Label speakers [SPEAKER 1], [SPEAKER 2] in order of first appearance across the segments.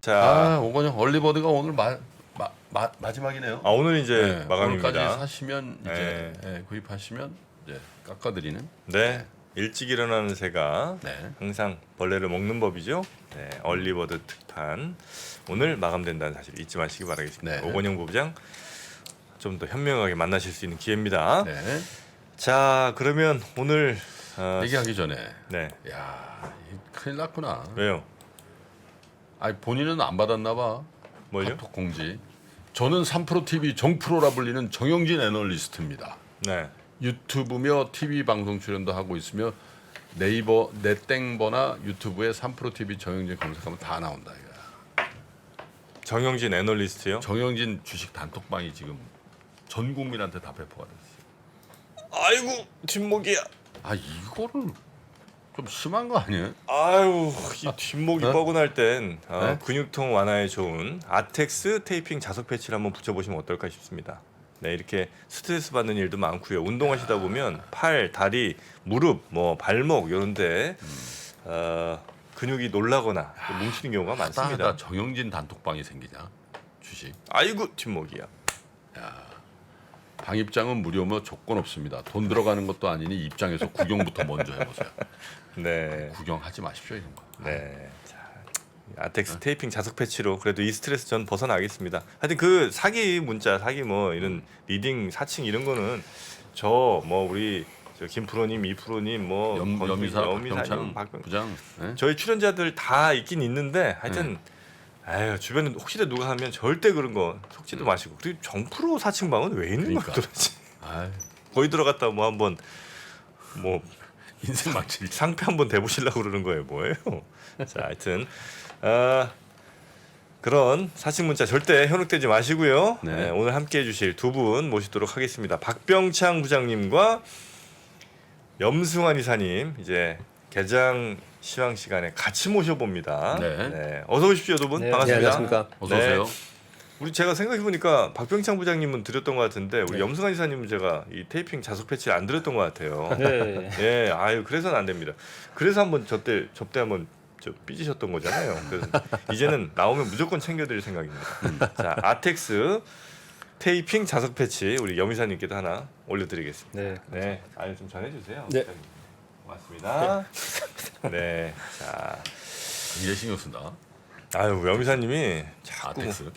[SPEAKER 1] 자,
[SPEAKER 2] 오건영 얼리버드가 오늘 마지막이네요.
[SPEAKER 1] 오늘 이제
[SPEAKER 2] 네,
[SPEAKER 1] 마감입니다.
[SPEAKER 2] 오늘까지 사시면 이제
[SPEAKER 1] 네.
[SPEAKER 2] 구입하시면 이제 깎아드리는.
[SPEAKER 1] 네, 일찍 일어나는 새가
[SPEAKER 2] 네.
[SPEAKER 1] 항상 벌레를 먹는 법이죠. 네, 얼리버드 특판 오늘 마감된다는 사실 잊지 마시기 바라겠습니다.
[SPEAKER 2] 네.
[SPEAKER 1] 오건영 부부장 좀 더 현명하게 만나실 수 있는 기회입니다.
[SPEAKER 2] 네.
[SPEAKER 1] 자, 그러면 오늘
[SPEAKER 2] 얘기하기 전에
[SPEAKER 1] 네,
[SPEAKER 2] 야, 큰일 났구나.
[SPEAKER 1] 왜요?
[SPEAKER 2] 아니 본인은 안 받았나 봐.
[SPEAKER 1] 뭐죠?
[SPEAKER 2] 카톡 공지. 저는 3프로TV 정프로라 불리는 정영진 애널리스트입니다.
[SPEAKER 1] 네,
[SPEAKER 2] 유튜브며 TV 방송 출연도 하고 있으며 네이버 넷땡버나 유튜브에 3프로TV 정영진 검색하면 다 나온다 이거야.
[SPEAKER 1] 정영진 애널리스트요.
[SPEAKER 2] 정영진 주식 단톡방이 지금 전 국민한테 다 배포가 됐어요.
[SPEAKER 1] 아이고 뒷목이야.
[SPEAKER 2] 아 이거를 좀 심한 거 아니에요?
[SPEAKER 1] 아유, 이 뒷목이
[SPEAKER 2] 네?
[SPEAKER 1] 뻐근할 땐
[SPEAKER 2] 네?
[SPEAKER 1] 근육통 완화에 좋은 아텍스 테이핑 자석 패치를 한번 붙여보시면 어떨까 싶습니다. 네, 이렇게 스트레스 받는 일도 많고요. 운동하시다 보면 팔, 다리, 무릎, 뭐 발목 이런데 근육이 놀라거나 또 뭉치는 경우가 많습니다.
[SPEAKER 2] 하다 정영진 단톡방이 생기냐 주식.
[SPEAKER 1] 아이고 뒷목이야.
[SPEAKER 2] 방 입장은 무료며 조건 없습니다. 돈 들어가는 것도 아니니 입장에서 구경부터 먼저 해보세요.
[SPEAKER 1] 네,
[SPEAKER 2] 구경하지 마십시오 이런 거.
[SPEAKER 1] 네. 자, 아텍스 테이핑 자석 패치로 그래도 이 스트레스 전 벗어나겠습니다. 하여튼 그 사기 문자, 사기 뭐 이런 리딩 사칭 이런 거는 저 뭐 우리 저 김프로님, 이프로님 뭐
[SPEAKER 2] 염이사,
[SPEAKER 1] 염이사님,
[SPEAKER 2] 박병창 부장. 네?
[SPEAKER 1] 저희 출연자들 다 있긴 있는데 하여튼 아유 주변에 혹시라도 누가 하면 절대 그런 거 속지도 마시고 그리고 정프로 사칭방은 왜 있는
[SPEAKER 2] 그러니까.
[SPEAKER 1] 거야 도대체.
[SPEAKER 2] 아이,
[SPEAKER 1] 거기 들어갔다 뭐 한번 뭐
[SPEAKER 2] 인생 망칠.
[SPEAKER 1] 상패 한번 대보시려고 그러는 거예요 뭐예요. 자 하여튼 그런 사칭 문자 절대 현혹되지 마시고요.
[SPEAKER 2] 네.
[SPEAKER 1] 네, 오늘 함께해 주실 두 분 모시도록 하겠습니다. 박병창 부장님과 염승환 이사님 이제 개장 시황 시간에 같이 모셔봅니다.
[SPEAKER 2] 네.
[SPEAKER 1] 어서 오십시오 두 분.
[SPEAKER 3] 네,
[SPEAKER 1] 반갑습니다.
[SPEAKER 3] 안녕하십니까.
[SPEAKER 2] 어서 오세요.
[SPEAKER 1] 우리 제가 생각해 보니까 박병창 부장님은 드렸던 것 같은데 우리
[SPEAKER 3] 네.
[SPEAKER 1] 염승환 이사님은 제가 이 테이핑 자석 패치 안 드렸던 것 같아요.
[SPEAKER 3] 네.
[SPEAKER 1] 예, 아유 그래서는 안 됩니다. 그래서 한번 접대 한번 삐지셨던 거잖아요. 그래서 이제는 나오면 무조건 챙겨드릴 생각입니다. 자, 아텍스 테이핑 자석 패치 우리 염 이사님께도 하나 올려드리겠습니다.
[SPEAKER 3] 네.
[SPEAKER 1] 네, 아유 좀 전해주세요.
[SPEAKER 3] 네.
[SPEAKER 1] 고맙습니다. 네, 자,
[SPEAKER 2] 이제 신경 쓴다.
[SPEAKER 1] 아유 염 이사님이 자꾸
[SPEAKER 2] 아텍스.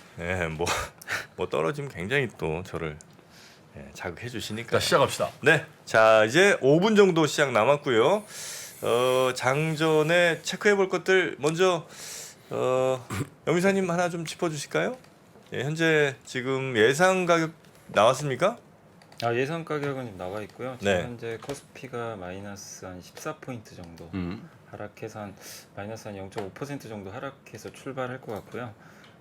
[SPEAKER 1] 뭐 떨어지면 굉장히 또 저를 자극해 주시니까.
[SPEAKER 2] 자 시작합시다.
[SPEAKER 1] 네, 자 이제 5분 정도 시작 남았고요. 장전에 체크해 볼 것들 먼저 염 이사님 하나 좀 짚어주실까요? 예, 현재 지금 예상 가격 나왔습니까?
[SPEAKER 3] 예상 가격은 나와 있고요.
[SPEAKER 1] 네.
[SPEAKER 3] 지금 현재 코스피가 마이너스 한 14포인트 정도 하락해서 한 마이너스 한 0.5% 정도 하락해서 출발할 것 같고요.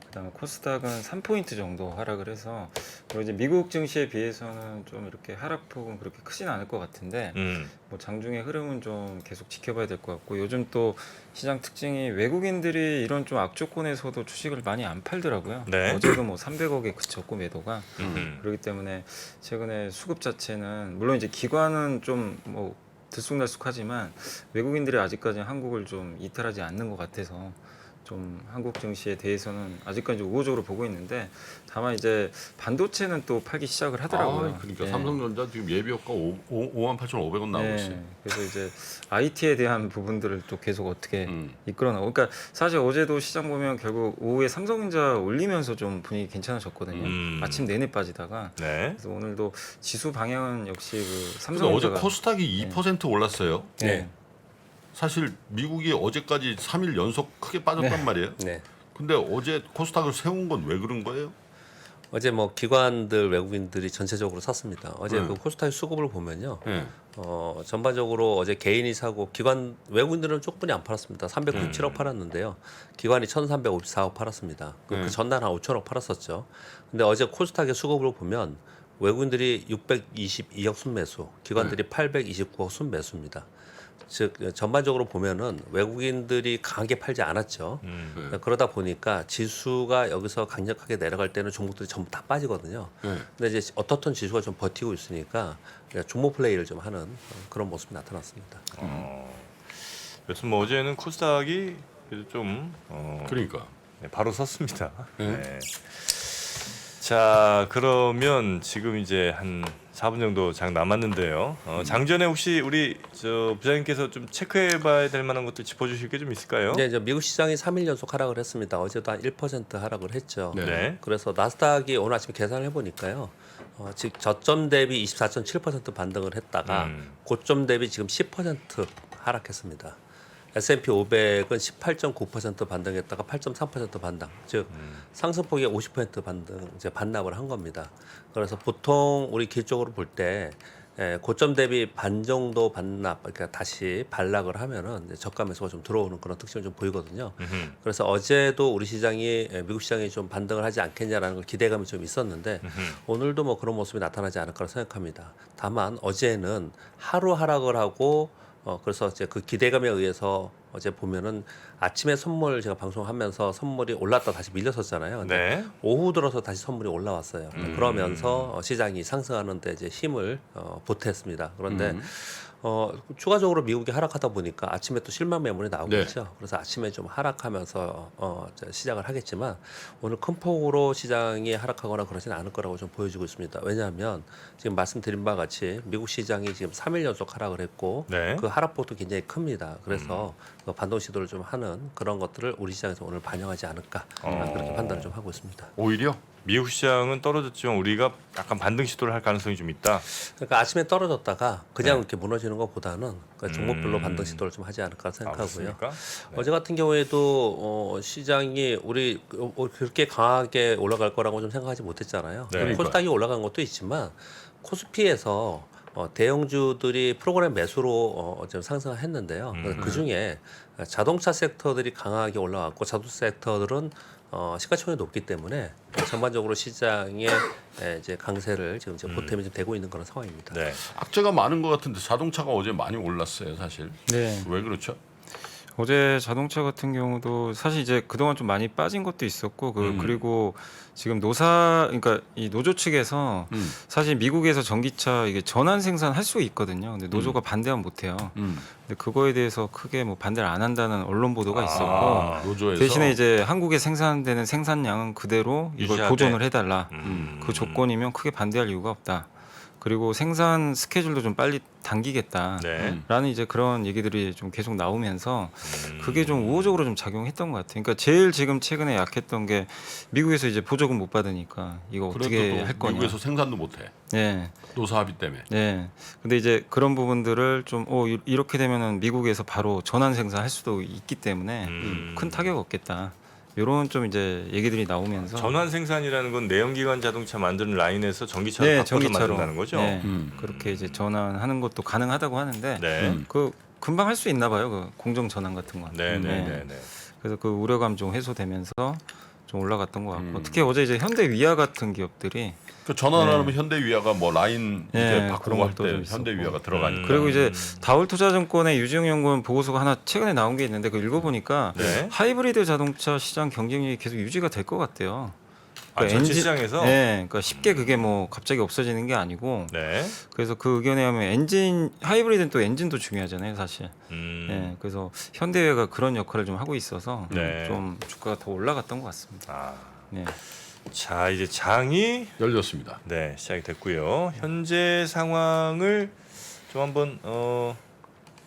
[SPEAKER 3] 그다음에 코스닥은 3포인트 정도 하락을 해서 그리고 이제 미국 증시에 비해서는 좀 이렇게 하락폭은 그렇게 크진 않을 것 같은데 뭐 장중의 흐름은 좀 계속 지켜봐야 될 것 같고 요즘 또 시장 특징이 외국인들이 이런 좀 악조건에서도 주식을 많이 안 팔더라고요.
[SPEAKER 1] 네.
[SPEAKER 3] 어제도 뭐 300억에 그쳤고 매도가 그렇기 때문에 최근에 수급 자체는 물론 이제 기관은 좀 뭐 들쑥날쑥하지만 외국인들이 아직까지 한국을 좀 이탈하지 않는 것 같아서 좀 한국 증시에 대해서는 아직까지 우호적으로 보고 있는데 다만 이제 반도체는 또 팔기 시작을 하더라고요.
[SPEAKER 2] 그러니까
[SPEAKER 3] 예.
[SPEAKER 2] 삼성전자 지금 예비효과 58,500원 나오고
[SPEAKER 3] 네.
[SPEAKER 2] 있어요.
[SPEAKER 3] 그래서 이제 IT에 대한 부분들을 또 계속 어떻게
[SPEAKER 2] 음.
[SPEAKER 3] 이끌어 나오고 그러니까 사실 어제도 시장 보면 결국 오후에 삼성전자 올리면서 좀 분위기 괜찮아졌거든요. 아침 내내 빠지다가
[SPEAKER 1] 네.
[SPEAKER 3] 그래서 오늘도 지수 방향은 역시 그
[SPEAKER 2] 근데 어제
[SPEAKER 3] 삼성전자가
[SPEAKER 2] 코스닥이 2% 올랐어요.
[SPEAKER 3] 네.
[SPEAKER 2] 사실 미국이 어제까지 3일 연속 크게 빠졌단 말이에요.
[SPEAKER 4] 네.
[SPEAKER 2] 근데 어제 코스닥을 세운 건 왜 그런 거예요?
[SPEAKER 4] 어제 뭐 기관들 외국인들이 전체적으로 샀습니다. 어제
[SPEAKER 2] 네.
[SPEAKER 4] 그 코스닥 수급을 보면요.
[SPEAKER 2] 네.
[SPEAKER 4] 전반적으로 어제 개인이 사고 기관 외국인들은 조금이 안 팔았습니다. 397억 팔았는데요. 기관이 1,354억 팔았습니다. 그 전날 한 5천억 팔았었죠. 근데 어제 코스닥의 수급을 보면 외국인들이 622억 순매수, 기관들이 829억 순매수입니다. 즉 전반적으로 보면은 외국인들이 강하게 팔지 않았죠. 그러다 보니까 지수가 여기서 강력하게 내려갈 때는 종목들이 전부 다 빠지거든요. 근데 이제 어떻든 지수가 좀 버티고 있으니까 종목 플레이를 좀 하는 그런 모습이 나타났습니다.
[SPEAKER 1] 여튼 뭐 어제는 코스닥이 그래도 좀
[SPEAKER 2] 그러니까
[SPEAKER 1] 네, 바로 섰습니다. 네. 자, 그러면 지금 이제 한 4분 정도 장 남았는데요. 장전에 혹시 우리 저 부장님께서 좀 체크해봐야 될 만한 것들 짚어주실 게 좀 있을까요?
[SPEAKER 4] 네, 이제 미국 시장이 3일 연속 하락을 했습니다. 어제도 한 1% 하락을 했죠.
[SPEAKER 2] 네.
[SPEAKER 1] 네.
[SPEAKER 4] 그래서 나스닥이 오늘 아침에 계산을 해보니까요. 즉 저점 대비 24.7% 반등을 했다가 고점 대비 지금 10% 하락했습니다. S&P 500은 18.9% 반등했다가 8.3% 반등, 즉 상승폭이 50% 반등 이제 반납을 한 겁니다. 그래서 보통 우리 기술적으로 볼 때 고점 대비 반 정도 반납, 그러니까 다시 반락을 하면은 이제 저가 매수가 좀 들어오는 그런 특징을 좀 보이거든요. 그래서 어제도 우리 시장이 미국 시장이 좀 반등을 하지 않겠냐라는 걸 기대감이 좀 있었는데 오늘도 뭐 그런 모습이 나타나지 않을 거라 생각합니다. 다만 어제는 하루 하락을 하고 그래서 이제 그 기대감에 의해서 어제 보면은 아침에 선물 제가 방송하면서 선물이 올랐다 다시 밀렸었잖아요. 근데
[SPEAKER 1] 네.
[SPEAKER 4] 오후 들어서 다시 선물이 올라왔어요. 그러면서 시장이 상승하는데 이제 힘을 보탰습니다. 그런데 추가적으로 미국이 하락하다 보니까 아침에 또 실망 매물이 나오겠죠. 그래서 아침에 좀 하락하면서 이제 시작을 하겠지만 오늘 큰 폭으로 시장이 하락하거나 그러지는 않을 거라고 좀 보여지고 있습니다. 왜냐하면 지금 말씀드린 바와 같이 미국 시장이 지금 3일 연속 하락을 했고
[SPEAKER 1] 네.
[SPEAKER 4] 그 하락폭도 굉장히 큽니다. 그래서 그 반동 시도를 좀 하는 그런 것들을 우리 시장에서 오늘 반영하지 않을까 그렇게 판단을 좀 하고 있습니다.
[SPEAKER 2] 오히려
[SPEAKER 1] 미국 시장은 떨어졌지만 우리가 약간 반등 시도를 할 가능성이 좀 있다.
[SPEAKER 4] 그러니까 아침에 떨어졌다가 그냥 이렇게 무너지는 것보다는 그러니까 종목별로 반등 시도를 좀 하지 않을까 생각하고요.
[SPEAKER 1] 그렇습니까?
[SPEAKER 4] 어제 같은 경우에도 시장이 우리 그렇게 강하게 올라갈 거라고 좀 생각하지 못했잖아요.
[SPEAKER 1] 네.
[SPEAKER 4] 코스닥이 올라간 것도 있지만 코스피에서 대형주들이 프로그램 매수로 좀 상승했는데요. 그 중에 자동차 섹터들이 강하게 올라왔고 자동차 섹터들은 시가총액이 높기 때문에 전반적으로 시장의 이제 강세를 지금 이제 보탬이 좀 되고 있는 그런 상황입니다.
[SPEAKER 1] 네.
[SPEAKER 2] 악재가 많은 것 같은데 자동차가 어제 많이 올랐어요, 사실.
[SPEAKER 5] 네.
[SPEAKER 2] 왜 그렇죠?
[SPEAKER 5] 어제 자동차 같은 경우도 사실 이제 그동안 좀 많이 빠진 것도 있었고 그리고 지금 그러니까 이 노조 측에서 사실 미국에서 전기차 이게 전환 생산할 수 있거든요. 근데 노조가 반대하면 못 해요. 근데 그거에 대해서 크게 뭐 반대를 안 한다는 언론 보도가 있었고
[SPEAKER 2] 노조에서
[SPEAKER 5] 대신에 이제 한국에 생산되는 생산량은 그대로 이걸
[SPEAKER 1] 유지하되.
[SPEAKER 5] 보존을 해달라. 그 조건이면 크게 반대할 이유가 없다. 그리고 생산 스케줄도 좀 빨리 당기겠다.
[SPEAKER 1] 네.
[SPEAKER 5] 라는 이제 그런 얘기들이 좀 계속 나오면서 그게 좀 우호적으로 좀 작용했던 것 같아요. 그러니까 제일 지금 최근에 약했던 게 미국에서 이제 보조금 못 받으니까 이거 어떻게
[SPEAKER 2] 그래도
[SPEAKER 5] 할 거냐.
[SPEAKER 2] 미국에서 생산도 못 해.
[SPEAKER 5] 네,
[SPEAKER 2] 노사 합의 때문에.
[SPEAKER 5] 네. 근데 이제 그런 부분들을 좀 이렇게 되면은 미국에서 바로 전환 생산할 수도 있기 때문에 큰 타격 없겠다. 이런 좀 이제 얘기들이 나오면서
[SPEAKER 1] 전환 생산이라는 건 내연기관 자동차 만드는 라인에서 전기차로
[SPEAKER 5] 네,
[SPEAKER 1] 바꿔서
[SPEAKER 5] 전기차로
[SPEAKER 1] 만든다는 거죠.
[SPEAKER 5] 네, 그렇게 이제 전환하는 것도 가능하다고 하는데
[SPEAKER 1] 네.
[SPEAKER 5] 그 금방 할 수 있나 봐요. 그 공정 전환 같은 거.
[SPEAKER 1] 네, 네, 네, 네.
[SPEAKER 5] 그래서 그 우려감 좀 해소되면서 좀 올라갔던 것 같고 특히 어제 이제 현대 위아 같은 기업들이
[SPEAKER 2] 그 전환하면 현대위아가 뭐 라인 이제
[SPEAKER 5] 네,
[SPEAKER 2] 바꾸고
[SPEAKER 5] 그런
[SPEAKER 2] 할
[SPEAKER 5] 것도
[SPEAKER 2] 때
[SPEAKER 5] 좀 있었고.
[SPEAKER 2] 현대위아가 들어가니까.
[SPEAKER 5] 그리고 이제 다울투자증권의 유지용 연구원 보고서가 하나 최근에 나온 게 있는데 그 읽어보니까
[SPEAKER 1] 네.
[SPEAKER 5] 하이브리드 자동차 시장 경쟁력이 계속 유지가 될 것 같아요.
[SPEAKER 1] 아, 전체 시장에서?
[SPEAKER 5] 네, 그러니까 쉽게 그게 뭐 갑자기 없어지는 게 아니고
[SPEAKER 1] 네.
[SPEAKER 5] 그래서 그 의견에 하면 하이브리드는 또 엔진도 중요하잖아요, 사실. 네, 그래서 현대회가 그런 역할을 좀 하고 있어서
[SPEAKER 1] 네.
[SPEAKER 5] 좀 주가가 더 올라갔던 것 같습니다.
[SPEAKER 1] 아.
[SPEAKER 5] 네.
[SPEAKER 1] 자, 이제 장이
[SPEAKER 2] 열렸습니다.
[SPEAKER 1] 네, 시작이 됐고요. 현재 상황을 좀 한번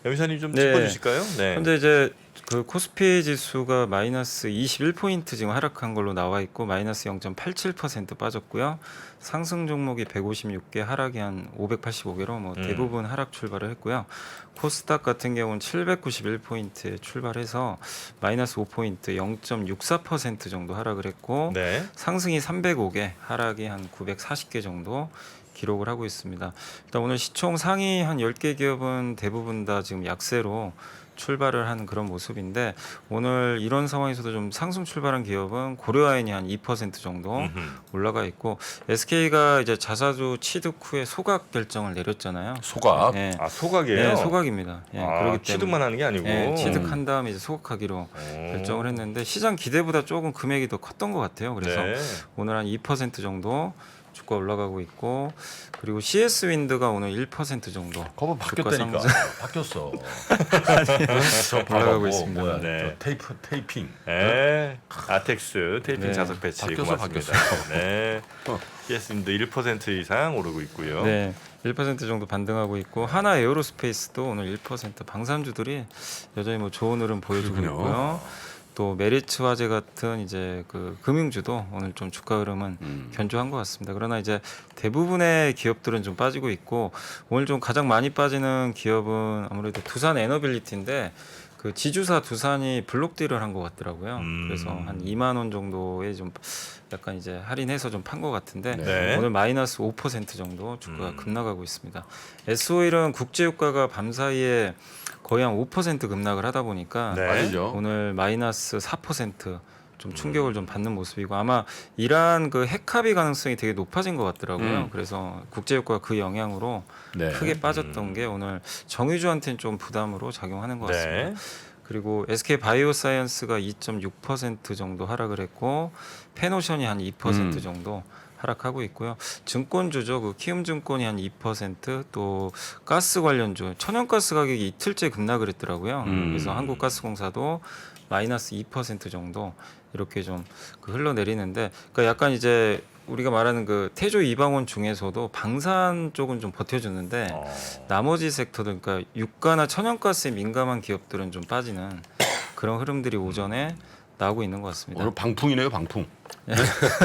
[SPEAKER 1] 여기사님 좀
[SPEAKER 5] 네.
[SPEAKER 1] 짚어주실까요? 네.
[SPEAKER 5] 현재 이제 그 코스피 지수가 마이너스 21포인트 지금 하락한 걸로 나와 있고 마이너스 0.87% 빠졌고요. 상승 종목이 156개, 하락이 한 585개로 뭐 대부분 하락 출발을 했고요. 코스닥 같은 경우는 791포인트에 출발해서 마이너스 5포인트 0.64% 정도 하락을 했고
[SPEAKER 1] 네.
[SPEAKER 5] 상승이 305개, 하락이 한 940개 정도 기록을 하고 있습니다. 일단 오늘 시총 상위 한 10개 기업은 대부분 다 지금 약세로 출발을 하는 그런 모습인데 오늘 이런 상황에서도 좀 상승 출발한 기업은 고려아연이 한 2% 정도 올라가 있고 SK가 이제 자사주 취득 후에 소각 결정을 내렸잖아요.
[SPEAKER 2] 소각.
[SPEAKER 5] 네.
[SPEAKER 1] 아, 소각이에요?
[SPEAKER 5] 네, 소각입니다. 예,
[SPEAKER 1] 아,
[SPEAKER 5] 그렇기 때문에
[SPEAKER 1] 취득만 하는 게 아니고.
[SPEAKER 5] 네, 취득한 다음에 이제 소각하기로 결정을 했는데 시장 기대보다 조금 금액이 더 컸던 것 같아요. 그래서
[SPEAKER 1] 네.
[SPEAKER 5] 오늘 한 2% 정도 주가 올라가고 있고 그리고 CS 윈드가 오늘 1% 정도
[SPEAKER 2] 거봐 바뀌었다니까.
[SPEAKER 5] 주가
[SPEAKER 2] 바뀌었어.
[SPEAKER 5] 저 올라가고 있습니다.
[SPEAKER 2] 뭐야?
[SPEAKER 1] 네.
[SPEAKER 2] 저 테이핑.
[SPEAKER 1] 네. 아텍스 테이핑
[SPEAKER 5] 네.
[SPEAKER 1] 자석 배치
[SPEAKER 2] 바뀌었어,
[SPEAKER 1] 고맙습니다.
[SPEAKER 2] 바뀌었어.
[SPEAKER 1] 네. CS님도 1% 이상 오르고 있고요.
[SPEAKER 5] 네, 1% 정도 반등하고 있고 하나 에어로스페이스도 오늘 1% 방산주들이 여전히 뭐 좋은 흐름 보여주고
[SPEAKER 2] 그렇군요.
[SPEAKER 5] 있고요. 또 메리츠 화재 같은 이제 그 금융주도 오늘 좀 주가 흐름은 견조한 것 같습니다. 그러나 이제 대부분의 기업들은 좀 빠지고 있고 오늘 좀 가장 많이 빠지는 기업은 아무래도 두산 에너빌리티인데 그 지주사 두산이 블록딜을 한 것 같더라고요. 그래서 한 2만 원 정도에 좀 약간 이제 할인해서 좀 판 것 같은데
[SPEAKER 1] 네.
[SPEAKER 5] 오늘 마이너스 5% 정도 주가가 급락하고 있습니다. S-오일은 국제유가가 밤사이에 거의 한 5% 급락을 하다 보니까
[SPEAKER 1] 네.
[SPEAKER 2] 아니죠.
[SPEAKER 5] 오늘 마이너스 4% 좀 충격을 좀 받는 모습이고 아마 이러한 그 핵합의 가능성이 되게 높아진 것 같더라고요. 그래서 국제유가가 그 영향으로
[SPEAKER 2] 네.
[SPEAKER 5] 크게 빠졌던 게 오늘 정유주한테는 좀 부담으로 작용하는 것 같습니다.
[SPEAKER 1] 네.
[SPEAKER 5] 그리고 SK 바이오사이언스가 2.6% 정도 하락을 했고 페노션이 한 2% 정도 하락하고 있고요. 증권주죠. 그 키움증권이 한 2%또 가스 관련주 천연가스 가격이 이틀째 급락을 했더라고요. 그래서 한국가스공사도 마이너스 2% 정도 이렇게 좀 그 흘러내리는데 그러니까 약간 이제 우리가 말하는 그 태조 이방원 중에서도 방산 쪽은 좀 버텨주는데 나머지 섹터들 그러니까 유가나 천연가스에 민감한 기업들은 좀 빠지는 그런 흐름들이 오전에 나오고 있는 것 같습니다.
[SPEAKER 2] 오늘 방풍이네요, 방풍.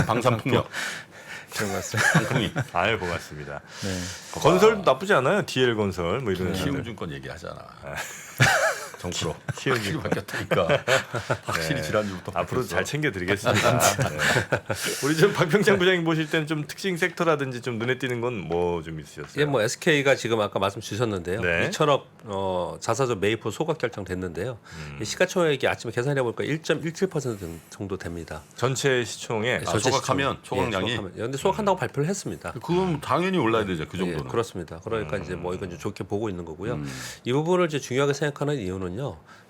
[SPEAKER 2] 방산풍력.
[SPEAKER 5] 그런 것 같습니다.
[SPEAKER 2] 방풍이.
[SPEAKER 1] 아유 고맙습니다.
[SPEAKER 5] 네.
[SPEAKER 1] 건설도 나쁘지 않아요. DL 건설 뭐 이런 데들.
[SPEAKER 2] 키움증권 얘기하잖아. 정프로.
[SPEAKER 1] 키움증권.
[SPEAKER 2] 확실히 바뀌었다니까. 확실히 지난주부터
[SPEAKER 1] 앞으로도
[SPEAKER 2] 바뀌었어.
[SPEAKER 1] 잘 챙겨드리겠습니다. 네. 우리 좀 박병창 부장님 보실 때는 좀 특징 섹터라든지 좀 눈에 띄는 건 뭐 좀 있으셨어요?
[SPEAKER 4] 예, 뭐 SK가 지금 아까 말씀 주셨는데요.
[SPEAKER 1] 네.
[SPEAKER 4] 2천억 자사주 매입후 소각 결정됐는데요. 이 시가총액이 아침에 계산해 보니까 1.17% 정도 됩니다.
[SPEAKER 1] 전체 시총에
[SPEAKER 2] 아, 소각하면 소각량이.
[SPEAKER 4] 그런데 소각한다고 발표를 했습니다.
[SPEAKER 2] 그건 당연히 올라야 되죠, 그
[SPEAKER 4] 예,
[SPEAKER 2] 정도는.
[SPEAKER 4] 그렇습니다. 그러니까 이제 뭐 이건 이제 좋게 보고 있는 거고요. 이 부분을 이제 중요하게 생각하는 이유는요.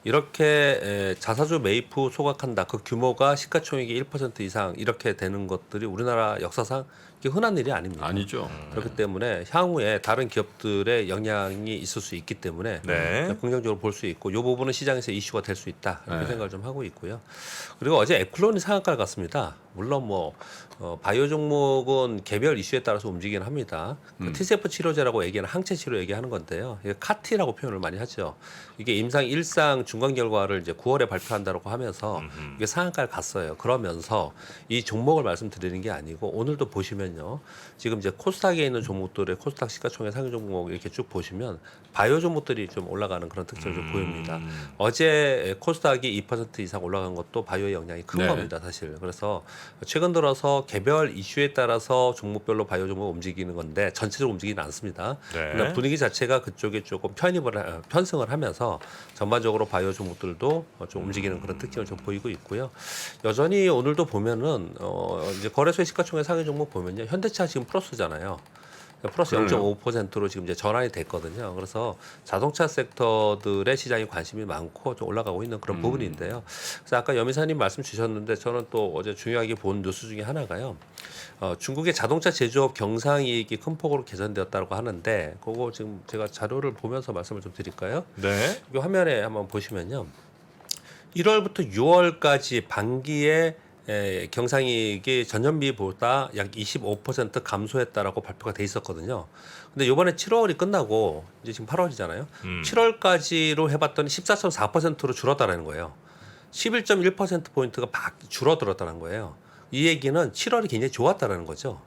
[SPEAKER 4] 이렇게 자사주 매입 후 소각한다. 그 규모가 시가총액이 1% 이상 이렇게 되는 것들이 우리나라 역사상 이게 흔한 일이 아닙니다.
[SPEAKER 2] 아니죠.
[SPEAKER 4] 그렇기 때문에 향후에 다른 기업들의 영향이 있을 수 있기 때문에
[SPEAKER 1] 네.
[SPEAKER 4] 긍정적으로 볼 수 있고 이 부분은 시장에서 이슈가 될 수 있다 이렇게
[SPEAKER 2] 네.
[SPEAKER 4] 생각을 좀 하고 있고요. 그리고 어제 에클론이 상한가를 갔습니다. 물론 뭐 바이오 종목은 개별 이슈에 따라서 움직이긴 합니다. 그 TCF 치료제라고 얘기하는 항체 치료 얘기하는 건데요. 이게 카티라고 표현을 많이 하죠. 이게 임상 1상 중간 결과를 이제 9월에 발표한다고 하면서 이게 상한가를 갔어요. 그러면서 이 종목을 말씀드리는 게 아니고 오늘도 보시면요. 지금 이제 코스닥에 있는 종목들의 코스닥 시가총액 상위 종목 이렇게 쭉 보시면 바이오 종목들이 좀 올라가는 그런 특징을 좀 보입니다. 어제 코스닥이 2% 이상 올라간 것도 바이오의 영향이 큰
[SPEAKER 2] 네.
[SPEAKER 4] 겁니다, 사실. 그래서 최근 들어서 개별 이슈에 따라서 종목별로 바이오 종목 움직이는 건데 전체적으로 움직이는 않습니다.
[SPEAKER 1] 네.
[SPEAKER 4] 그러나 분위기 자체가 그쪽에 조금 편승을 하면서 전반적으로 바이오 종목들도 좀 움직이는 그런 특징을 좀 보이고 있고요. 여전히 오늘도 보면은 이제 거래소의 시가총액 상위 종목 보면요, 현대차 지금 플러스잖아요. 플러스
[SPEAKER 2] 그러네요.
[SPEAKER 4] 0.5%로 지금 이제 전환이 됐거든요. 그래서 자동차 섹터들의 시장에 관심이 많고 좀 올라가고 있는 그런 부분인데요. 그래서 아까 여미사님 말씀 주셨는데 저는 또 어제 중요하게 본 뉴스 중에 하나가요. 중국의 자동차 제조업 경상이익이 큰 폭으로 개선되었다고 하는데 그거 지금 제가 자료를 보면서 말씀을 좀 드릴까요?
[SPEAKER 1] 네.
[SPEAKER 4] 이 화면에 한번 보시면요. 1월부터 6월까지 반기에 경상이익이 전년비보다 약 25% 감소했다라고 발표가 돼 있었거든요. 근데 이번에 7월이 끝나고 이제 지금 8월이잖아요. 7월까지로 해봤더니 14.4%로 줄었다라는 거예요. 11.1% 포인트가 줄어들었다는 거예요. 이 얘기는 7월이 굉장히 좋았다라는 거죠.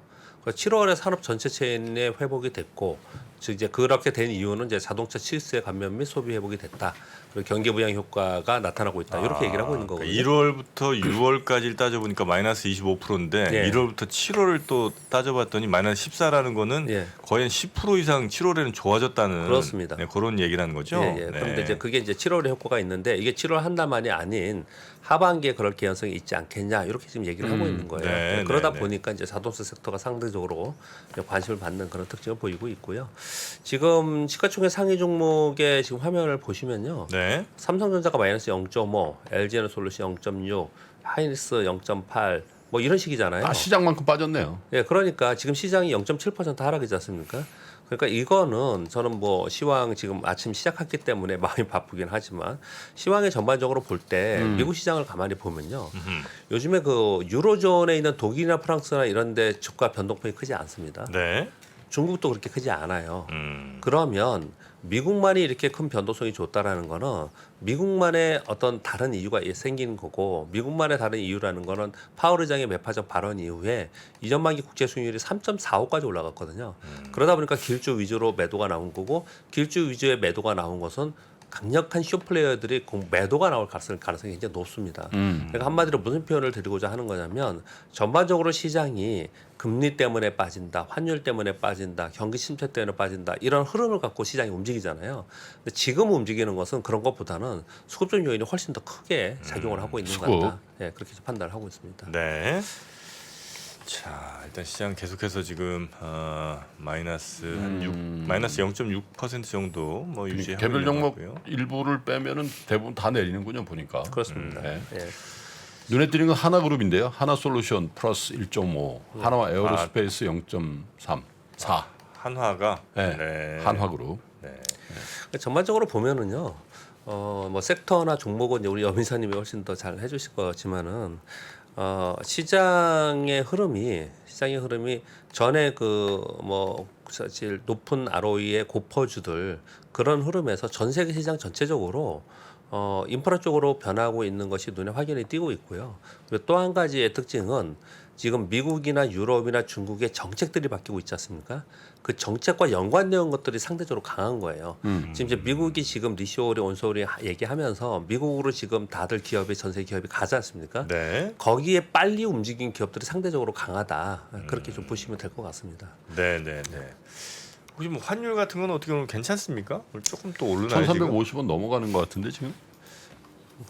[SPEAKER 4] 7월에 산업 전체 체인의 회복이 됐고, 즉 이제 그렇게 된 이유는 이제 자동차 치수의 감면 및 소비 회복이 됐다. 그리고 경기 부양 효과가 나타나고 있다. 이렇게 얘기를 하고 있는 거거든요.
[SPEAKER 1] 1월부터 6월까지를 따져보니까 마이너스 25%인데
[SPEAKER 4] 예.
[SPEAKER 1] 1월부터 7월을 또 따져봤더니 마이너스 14라는 거는
[SPEAKER 4] 예.
[SPEAKER 1] 거의 한 10% 이상 7월에는 좋아졌다는
[SPEAKER 4] 그렇습니다.
[SPEAKER 1] 네, 그런 얘기라는 거죠.
[SPEAKER 4] 예, 예. 그런데 이제 그게 이제 7월에 효과가 있는데 이게 7월 한 달만이 아닌 하반기에 그럴 개연성이 있지 않겠냐 이렇게 지금 얘기를 하고 있는 거예요.
[SPEAKER 1] 네,
[SPEAKER 4] 그러다
[SPEAKER 1] 네, 네.
[SPEAKER 4] 보니까 이제 자동차 섹터가 상대적으로 관심을 받는 그런 특징을 보이고 있고요. 지금 시가총액 상위 종목의 지금 화면을 보시면요.
[SPEAKER 1] 네.
[SPEAKER 4] 삼성전자가 마이너스 0.5, LG에너솔루션 0.6, 하이닉스 0.8, 뭐 이런 식이잖아요.
[SPEAKER 2] 시장만큼 빠졌네요.
[SPEAKER 4] 예, 그러니까 지금 시장이 0.7% 하락이지 않습니까? 그러니까 이거는 저는 뭐 시황 지금 아침 시작했기 때문에 마음이 바쁘긴 하지만 시황에 전반적으로 볼 때 미국 시장을 가만히 보면요. 요즘에 그 유로존에 있는 독일이나 프랑스나 이런 데 주가 변동폭이 크지 않습니다.
[SPEAKER 1] 네.
[SPEAKER 4] 중국도 그렇게 크지 않아요. 그러면 미국만이 이렇게 큰 변동성이 좋다라는 거는 미국만의 어떤 다른 이유가 생기는 거고 미국만의 다른 이유라는 거는 파월 의장의 매파적 발언 이후에 이전반기 국제 수익률이 3.45까지 올라갔거든요. 그러다 보니까 길주 위주로 매도가 나온 거고 길주 위주의 매도가 나온 것은 강력한 쇼플레이어들이 매도가 나올 가능성이 굉장히 높습니다. 그러니까 한마디로 무슨 표현을 드리고자 하는 거냐면 전반적으로 시장이 금리 때문에 빠진다, 환율 때문에 빠진다, 경기 침체 때문에 빠진다 이런 흐름을 갖고 시장이 움직이잖아요. 근데 지금 움직이는 것은 그런 것보다는 수급적 요인이 훨씬 더 크게 작용을 하고 있는 것 같다. 예, 그렇게 판단을 하고 있습니다.
[SPEAKER 1] 네. 자, 일단 시장 계속해서 지금 마이너스 마이너스 0.6% 정도 뭐 유지하고
[SPEAKER 2] 개별
[SPEAKER 1] 있는 것
[SPEAKER 2] 종목
[SPEAKER 1] 같고요.
[SPEAKER 2] 일부를 빼면은 대부분 다 내리는군요 보니까.
[SPEAKER 4] 그렇습니다.
[SPEAKER 2] 네.
[SPEAKER 4] 예.
[SPEAKER 2] 눈에 띄는 건 하나그룹인데요. 하나솔루션 플러스 1.5, 하나와 에어로스페이스 0.3, 4.
[SPEAKER 1] 한화가
[SPEAKER 2] 네.
[SPEAKER 1] 네.
[SPEAKER 2] 한화그룹.
[SPEAKER 1] 네.
[SPEAKER 4] 전반적으로 보면은요, 뭐 섹터나 종목은 이제 우리 여민사님이 훨씬 더 잘 해주실 것 같지만은 시장의 흐름이 전에 그 뭐 사실 높은 ROE의 고퍼주들 그런 흐름에서 전 세계 시장 전체적으로 인프라 쪽으로 변하고 있는 것이 눈에 확연히 띄고 있고요. 그리고 또 한 가지의 특징은 지금 미국이나 유럽이나 중국의 정책들이 바뀌고 있지 않습니까? 그 정책과 연관되는 것들이 상대적으로 강한 거예요. 지금 이제 미국이 지금 리쇼어리 온소리 얘기하면서 미국으로 지금 다들 기업이 전세 기업이 가지 않습니까?
[SPEAKER 1] 네.
[SPEAKER 4] 거기에 빨리 움직인 기업들이 상대적으로 강하다. 그렇게 좀 보시면 될 것 같습니다.
[SPEAKER 1] 네, 네, 네. 혹시 뭐 환율 같은 건 어떻게 보면 괜찮습니까? 오늘 조금 또 오르나요, 지금?
[SPEAKER 2] 1350원 넘어가는 것 같은데 지금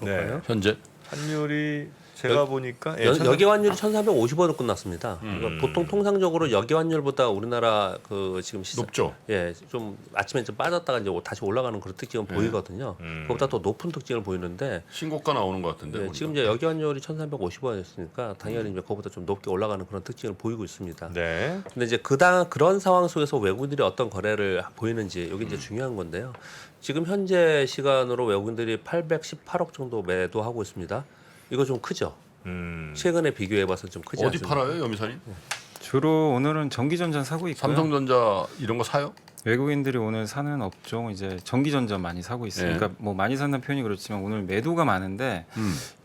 [SPEAKER 1] 네.
[SPEAKER 2] 현재.
[SPEAKER 1] 환율이 제가 보니까
[SPEAKER 4] 여기 환율이 1,350원으로 끝났습니다. 그러니까 보통 통상적으로 여기 환율보다 우리나라 그 지금
[SPEAKER 2] 높죠.
[SPEAKER 4] 예, 좀 아침에 좀 빠졌다가 이제 다시 올라가는 그런 특징은 보이거든요. 그보다 더 높은 특징을 보이는데
[SPEAKER 2] 신고가 나오는 것 같은데.
[SPEAKER 4] 예,
[SPEAKER 2] 보니까.
[SPEAKER 4] 지금 이제 여기 환율이 1,350원이었으니까 당연히 이제 그보다 좀 높게 올라가는 그런 특징을 보이고 있습니다.
[SPEAKER 1] 네.
[SPEAKER 4] 근데 이제 그런 상황 속에서 외국인들이 어떤 거래를 보이는지 여기 이제 중요한 건데요. 지금 현재 시간으로 외국인들이 818억 정도 매도하고 있습니다. 이거 좀 크죠? 최근에 비교해봐서 좀 크지
[SPEAKER 2] 어디
[SPEAKER 4] 않습니까?
[SPEAKER 2] 팔아요, 여미사님?
[SPEAKER 5] 주로 오늘은 전기전자 사고 있고요.
[SPEAKER 2] 삼성전자 이런 거 사요?
[SPEAKER 5] 외국인들이 오늘 사는 업종 이제 전기전자 많이 사고 있어요.
[SPEAKER 2] 네.
[SPEAKER 5] 그러니까 뭐 많이 산다는 표현이 그렇지만 오늘 매도가 많은데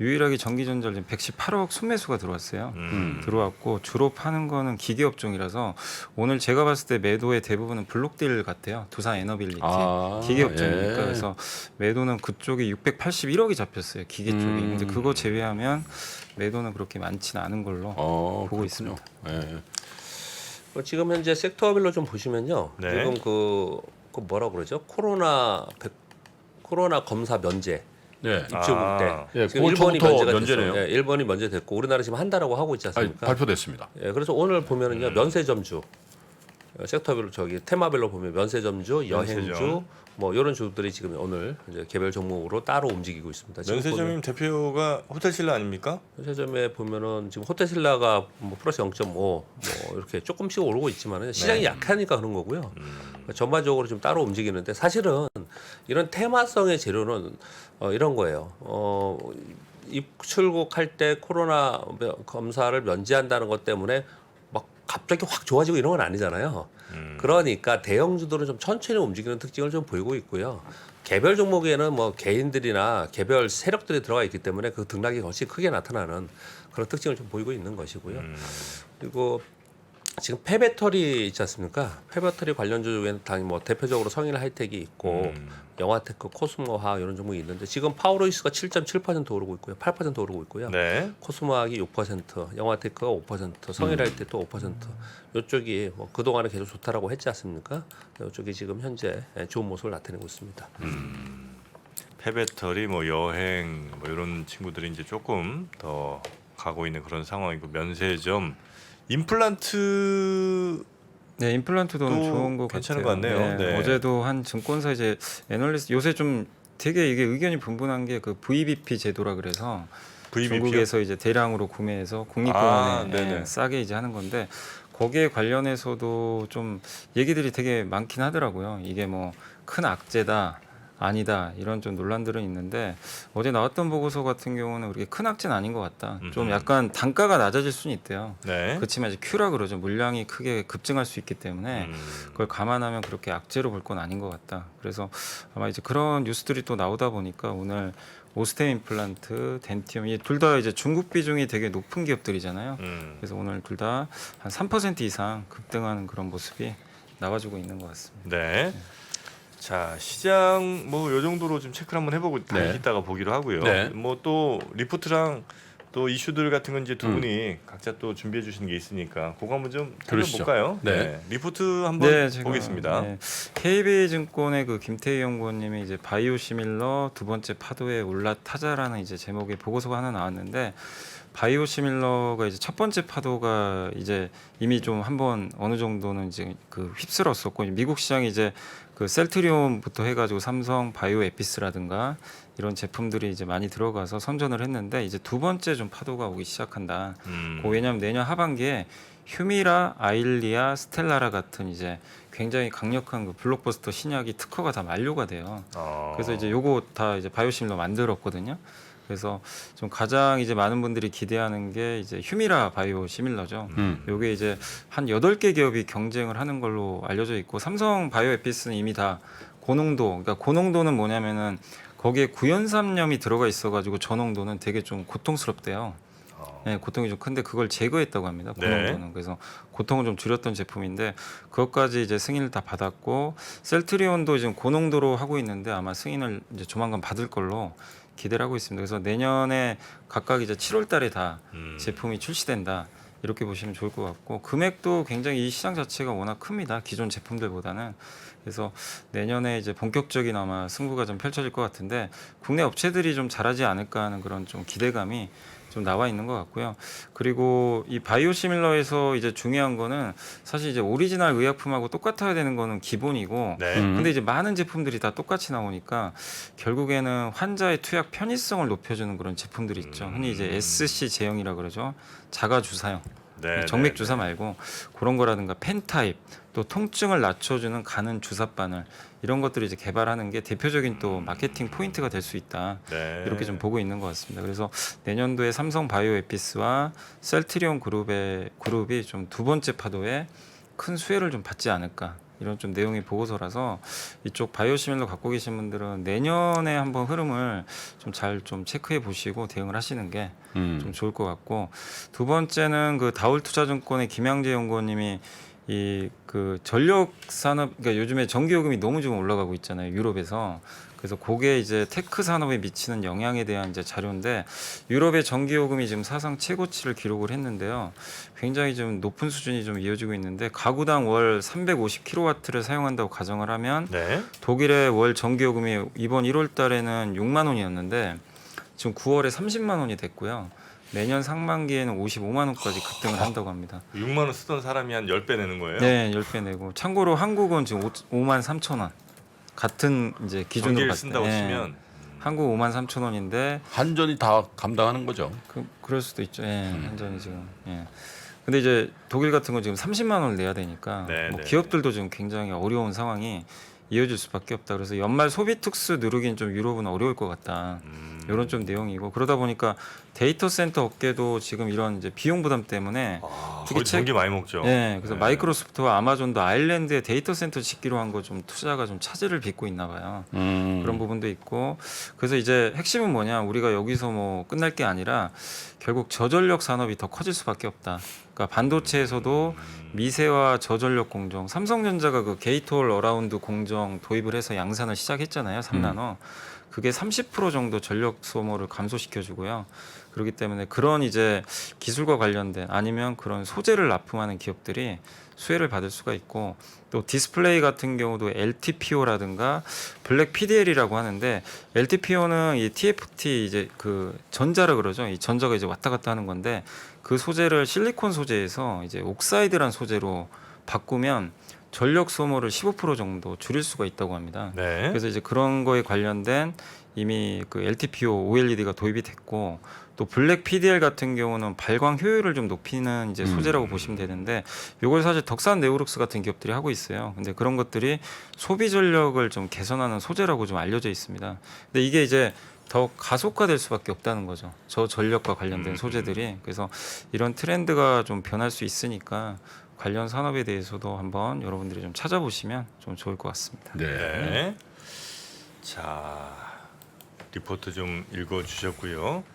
[SPEAKER 5] 유일하게 전기전자를 지금 118억 순매수가 들어왔어요. 들어왔고 주로 파는 거는 기계 업종이라서 오늘 제가 봤을 때 매도의 대부분은 블록딜 같아요. 두산 에너빌리티 기계 업종이니까
[SPEAKER 2] 예.
[SPEAKER 5] 그래서 매도는 그쪽에 681억이 잡혔어요. 기계 쪽이. 근데 그거 제외하면 매도는 그렇게 많지는 않은 걸로 보고
[SPEAKER 2] 그렇군요.
[SPEAKER 5] 있습니다.
[SPEAKER 2] 예.
[SPEAKER 4] 지금 현재 섹터별로 좀 보시면요.
[SPEAKER 1] 네.
[SPEAKER 4] 지금 그 뭐라 그러죠? 코로나 검사 면제
[SPEAKER 2] 예.
[SPEAKER 4] 입주국 때
[SPEAKER 2] 예,
[SPEAKER 4] 지금 일본이
[SPEAKER 2] 그것부터
[SPEAKER 4] 면제가
[SPEAKER 2] 면제네요.
[SPEAKER 4] 됐어요. 예, 일본이 면제됐고 우리나라 지금 한다라고 하고 있지
[SPEAKER 2] 아니,
[SPEAKER 4] 않습니까?
[SPEAKER 2] 발표됐습니다.
[SPEAKER 4] 예, 그래서 오늘 보면은요 면세점주 섹터별로 테마별로 보면 면세점주, 여행주
[SPEAKER 1] 면세점.
[SPEAKER 4] 뭐 이런 주들이 지금 오늘 이제 개별 종목으로 따로 움직이고 있습니다. 지금
[SPEAKER 1] 면세점임 대표가 호텔신라 아닙니까?
[SPEAKER 4] 면세점에 보면은 지금 호텔신라가 뭐 플러스 0.5 뭐 이렇게 조금씩 오르고 있지만은 시장이 약하니까 그런 거고요. 전반적으로 좀 따로 움직이는데 사실은 이런 테마성의 재료는 이런 거예요. 입출국할 때 코로나 검사를 면제한다는 것 때문에 막 갑자기 확 좋아지고 이런 건 아니잖아요. 그러니까 대형주들은 좀 천천히 움직이는 특징을 좀 보이고 있고요. 개별 종목에는 뭐 개인들이나 개별 세력들이 들어가 있기 때문에 그 등락이 훨씬 크게 나타나는 그런 특징을 좀 보이고 있는 것이고요. 그리고 지금 폐배터리 있지 않습니까? 폐배터리 관련주 중에는 당연히 뭐 대표적으로 성인 하이텍이 있고 영화테크, 코스모화학 이런 종목이 있는데 지금 파워로이스가 7.7% 오르고 있고요. 8% 오르고 있고요.
[SPEAKER 1] 네.
[SPEAKER 4] 코스모화학이 6%, 영화테크가 5%, 성인 하이텍도 5%. 이쪽이 뭐 그동안에 계속 좋다라고 했지 않습니까? 이쪽이 지금 현재 좋은 모습을 나타내고 있습니다.
[SPEAKER 1] 폐배터리, 뭐 여행, 뭐 이런 친구들이 이제 조금 더 가고 있는 그런 상황이고 면세점, 임플란트
[SPEAKER 5] 네, 임플란트도 오늘
[SPEAKER 1] 또
[SPEAKER 5] 좋은 것
[SPEAKER 1] 괜찮은
[SPEAKER 5] 같아요.
[SPEAKER 1] 것 같네요. 네.
[SPEAKER 5] 어제도 한 증권사 이제 애널리스트 요새 좀 되게 이게 의견이 분분한 게 그 VBP 제도라 그래서
[SPEAKER 1] VBP 요?
[SPEAKER 5] 중국에서 이제 대량으로 구매해서 국립공원에
[SPEAKER 1] 네네.
[SPEAKER 5] 싸게 이제 하는 건데 거기에 관련해서도 좀 얘기들이 되게 많긴 하더라고요. 이게 뭐 큰 악재다 아니다 이런 좀 논란들은 있는데 어제 나왔던 보고서 같은 경우는 그렇게 큰 악재는 아닌 것 같다. 좀 약간 단가가 낮아질 수는 있대요.
[SPEAKER 1] 네.
[SPEAKER 5] 그렇지만 이제 Q라 그러죠. 물량이 크게 급증할 수 있기 때문에 그걸 감안하면 그렇게 악재로 볼 건 아닌 것 같다. 그래서 아마 이제 그런 뉴스들이 또 나오다 보니까 오늘 오스템 임플란트, 덴티움 이 둘 다 이제 중국 비중이 되게 높은 기업들이잖아요. 그래서 오늘 둘 다 한 3% 이상 급등하는 그런 모습이 나와주고 있는 것 같습니다.
[SPEAKER 1] 네. 자 시장 뭐 요 정도로 좀 체크를 한번 해보고
[SPEAKER 2] 네.
[SPEAKER 1] 이따가 보기로 하고요.
[SPEAKER 2] 네.
[SPEAKER 1] 뭐 또 리포트랑 또 이슈들 같은 건 이제 두 분이 각자 또 준비해 주시는 게 있으니까 그거 한번 좀
[SPEAKER 2] 그러시죠.
[SPEAKER 1] 살펴볼까요?
[SPEAKER 2] 네.
[SPEAKER 1] 리포트 한번
[SPEAKER 5] 제가,
[SPEAKER 1] 보겠습니다.
[SPEAKER 5] KB증권의 그 김태희 연구원님이 이제 바이오시밀러 두 번째 파도에 올라타자라는 이제 제목의 보고서가 하나 나왔는데 바이오시밀러가 이제 첫 번째 파도가 이제 이미 좀 한번 어느 정도는 이제 그 휩쓸었었고 미국 시장이 이제 그 셀트리온부터 해가지고 삼성 바이오 에피스라든가 이런 제품들이 이제 많이 들어가서 선전을 했는데 이제 두 번째 좀 파도가 오기 시작한다. 왜냐하면 내년 하반기에 휴미라, 아일리아, 스텔라라 같은 이제 굉장히 강력한 그 블록버스터 신약이 특허가 다 만료가 돼요. 그래서 이제 요거 다 이제 바이오시밀러 만들었거든요. 그래서 좀 가장 이제 많은 분들이 기대하는 게 이제 휴미라 바이오 시밀러죠. 요게 이제 한 8개 기업이 경쟁을 하는 걸로 알려져 있고 삼성 바이오 에피스는 이미 다 고농도, 그러니까 고농도는 뭐냐면은 거기에 구연삼염이 들어가 있어가지고 저농도는 되게 좀 고통스럽대요. 네, 고통이 좀 큰데 그걸 제거했다고 합니다. 고농도는.
[SPEAKER 1] 네.
[SPEAKER 5] 그래서 고통을 좀 줄였던 제품인데 그것까지 이제 승인을 다 받았고 셀트리온도 지금 고농도로 하고 있는데 아마 승인을 이제 조만간 받을 걸로 기대를 하고 있습니다. 그래서 내년에 각각 이제 7월달에 다 제품이 출시된다. 이렇게 보시면 좋을 것 같고 금액도 굉장히 이 시장 자체가 워낙 큽니다. 기존 제품들보다는. 그래서 내년에 이제 본격적인 아마 승부가 좀 펼쳐질 것 같은데 국내 업체들이 좀 잘하지 않을까 하는 그런 좀 기대감이 좀 나와 있는 것 같고요. 그리고 이 바이오시밀러에서 이제 중요한 거는 사실 이제 오리지널 의약품하고 똑같아야 되는 거는 기본이고
[SPEAKER 1] 네.
[SPEAKER 5] 근데 이제 많은 제품들이 다 똑같이 나오니까 결국에는 환자의 투약 편의성을 높여주는 그런 제품들이 있죠. 흔히 이제 SC 제형이라 그러죠. 자가 주사형.
[SPEAKER 1] 네,
[SPEAKER 5] 정맥
[SPEAKER 1] 네,
[SPEAKER 5] 주사 말고 그런 거라든가 펜 타입 또 통증을 낮춰주는 가는 주사 바늘 이런 것들을 이제 개발하는 게 대표적인 또 마케팅 포인트가 될 수 있다.
[SPEAKER 1] 네.
[SPEAKER 5] 이렇게 좀 보고 있는 것 같습니다. 그래서 내년도에 삼성 바이오 에피스와 셀트리온 그룹이 좀 두 번째 파도에 큰 수혜를 좀 받지 않을까. 이런 좀 내용이 보고서라서 이쪽 바이오시밀러 갖고 계신 분들은 내년에 한번 흐름을 좀 잘 좀 체크해 보시고 대응을 하시는 게 좀 좋을 것 같고 두 번째는 그 다울투자증권의 김양재 연구원님이 이 그 전력 산업 그러니까 요즘에 전기요금이 너무 지금 올라가고 있잖아요 유럽에서 그래서 그게 이제 테크 산업에 미치는 영향에 대한 이제 자료인데 유럽의 전기요금이 지금 사상 최고치를 기록을 했는데요 굉장히 좀 높은 수준이 좀 이어지고 있는데 가구당 월 350kW를 사용한다고 가정을 하면
[SPEAKER 1] 네.
[SPEAKER 5] 독일의 월 전기요금이 이번 1월달에는 6만 원이었는데 지금 9월에 30만 원이 됐고요. 내년 상반기에는 55만 원까지 급등을 한다고 합니다.
[SPEAKER 1] 6만 원 쓰던 사람이 한 10배 내는 거예요?
[SPEAKER 5] 네, 10배 내고. 참고로 한국은 지금 5만 3천 원. 같은 이제 기준으로
[SPEAKER 1] 전기를
[SPEAKER 5] 봤을 때
[SPEAKER 1] 쓴다고 치면
[SPEAKER 5] 한국 5만 3천 원인데
[SPEAKER 2] 한전이 다 감당하는 거죠.
[SPEAKER 5] 그럴 수도 있죠. 예, 한전이 지금. 예. 근데 이제 독일 같은 건 지금 30만 원을 내야 되니까
[SPEAKER 1] 네,
[SPEAKER 5] 뭐
[SPEAKER 1] 네,
[SPEAKER 5] 기업들도 지금 굉장히 어려운 상황이 이어질 수밖에 없다. 그래서 연말 소비 특수 누르긴 좀 유럽은 어려울 것 같다. 이런 좀 내용이고 그러다 보니까 데이터 센터 업계도 지금 이런 이제 비용 부담 때문에
[SPEAKER 1] 거기 전기 많이 먹죠.
[SPEAKER 5] 네, 그래서
[SPEAKER 1] 네.
[SPEAKER 5] 마이크로소프트와 아마존도 아일랜드에 데이터 센터 짓기로 한 거 좀 투자가 좀 차질을 빚고 있나 봐요. 그런 부분도 있고 그래서 이제 핵심은 뭐냐 우리가 여기서 뭐 끝날 게 아니라 결국 저전력 산업이 더 커질 수밖에 없다. 그러니까 반도체에서도 미세와 저전력 공정 삼성전자가 그 게이트올 어라운드 공정 도입을 해서 양산을 시작했잖아요. 3나노. 그게 30% 정도 전력 소모를 감소시켜 주고요. 그렇기 때문에 그런 이제 기술과 관련된 아니면 그런 소재를 납품하는 기업들이 수혜를 받을 수가 있고 또 디스플레이 같은 경우도 LTPO라든가 블랙 PDL이라고 하는데 LTPO는 이 TFT 이제 그 전자라 그러죠. 이 전자가 이제 왔다 갔다 하는 건데 그 소재를 실리콘 소재에서 이제 옥사이드란 소재로 바꾸면 전력 소모를 15% 정도 줄일 수가 있다고 합니다.
[SPEAKER 1] 네.
[SPEAKER 5] 그래서 이제 그런 거에 관련된 이미 그 LTPO OLED가 도입이 됐고 또 블랙 PDL 같은 경우는 발광 효율을 좀 높이는 이제 소재라고 보시면 되는데 이걸 사실 덕산 네오룩스 같은 기업들이 하고 있어요. 근데 그런 것들이 소비 전력을 좀 개선하는 소재라고 좀 알려져 있습니다. 근데 이게 이제 더 가속화될 수밖에 없다는 거죠. 저 전력과 관련된 소재들이. 그래서 이런 트렌드가 좀 변할 수 있으니까 관련 산업에 대해서도 한번 여러분들이 좀 찾아보시면 좀 좋을 것 같습니다.
[SPEAKER 1] 네. 자, 리포트 좀 읽어 주셨고요.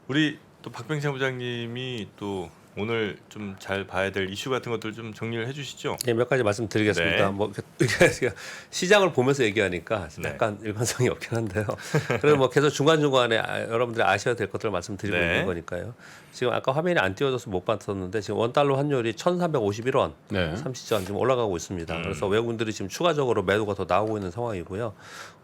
[SPEAKER 1] 우리 또 박병창 부장님이 또 오늘 좀 잘 봐야 될 이슈 같은 것들 좀 정리를 해주시죠.
[SPEAKER 4] 네, 몇 가지 말씀드리겠습니다.
[SPEAKER 1] 네.
[SPEAKER 4] 뭐 시장을 보면서 얘기하니까
[SPEAKER 1] 네.
[SPEAKER 4] 약간 일관성이 없긴 한데요. 그래서 뭐 계속 중간 중간에 여러분들이 아셔야 될 것들을 말씀드리고
[SPEAKER 1] 네.
[SPEAKER 4] 있는 거니까요. 지금 아까 화면이 안 띄워져서 못 봤었는데 지금 원달러 환율이 1,351원
[SPEAKER 2] 네.
[SPEAKER 4] 30전 지금 올라가고 있습니다. 그래서 외국인들이 지금 추가적으로 매도가 더 나오고 있는 상황이고요.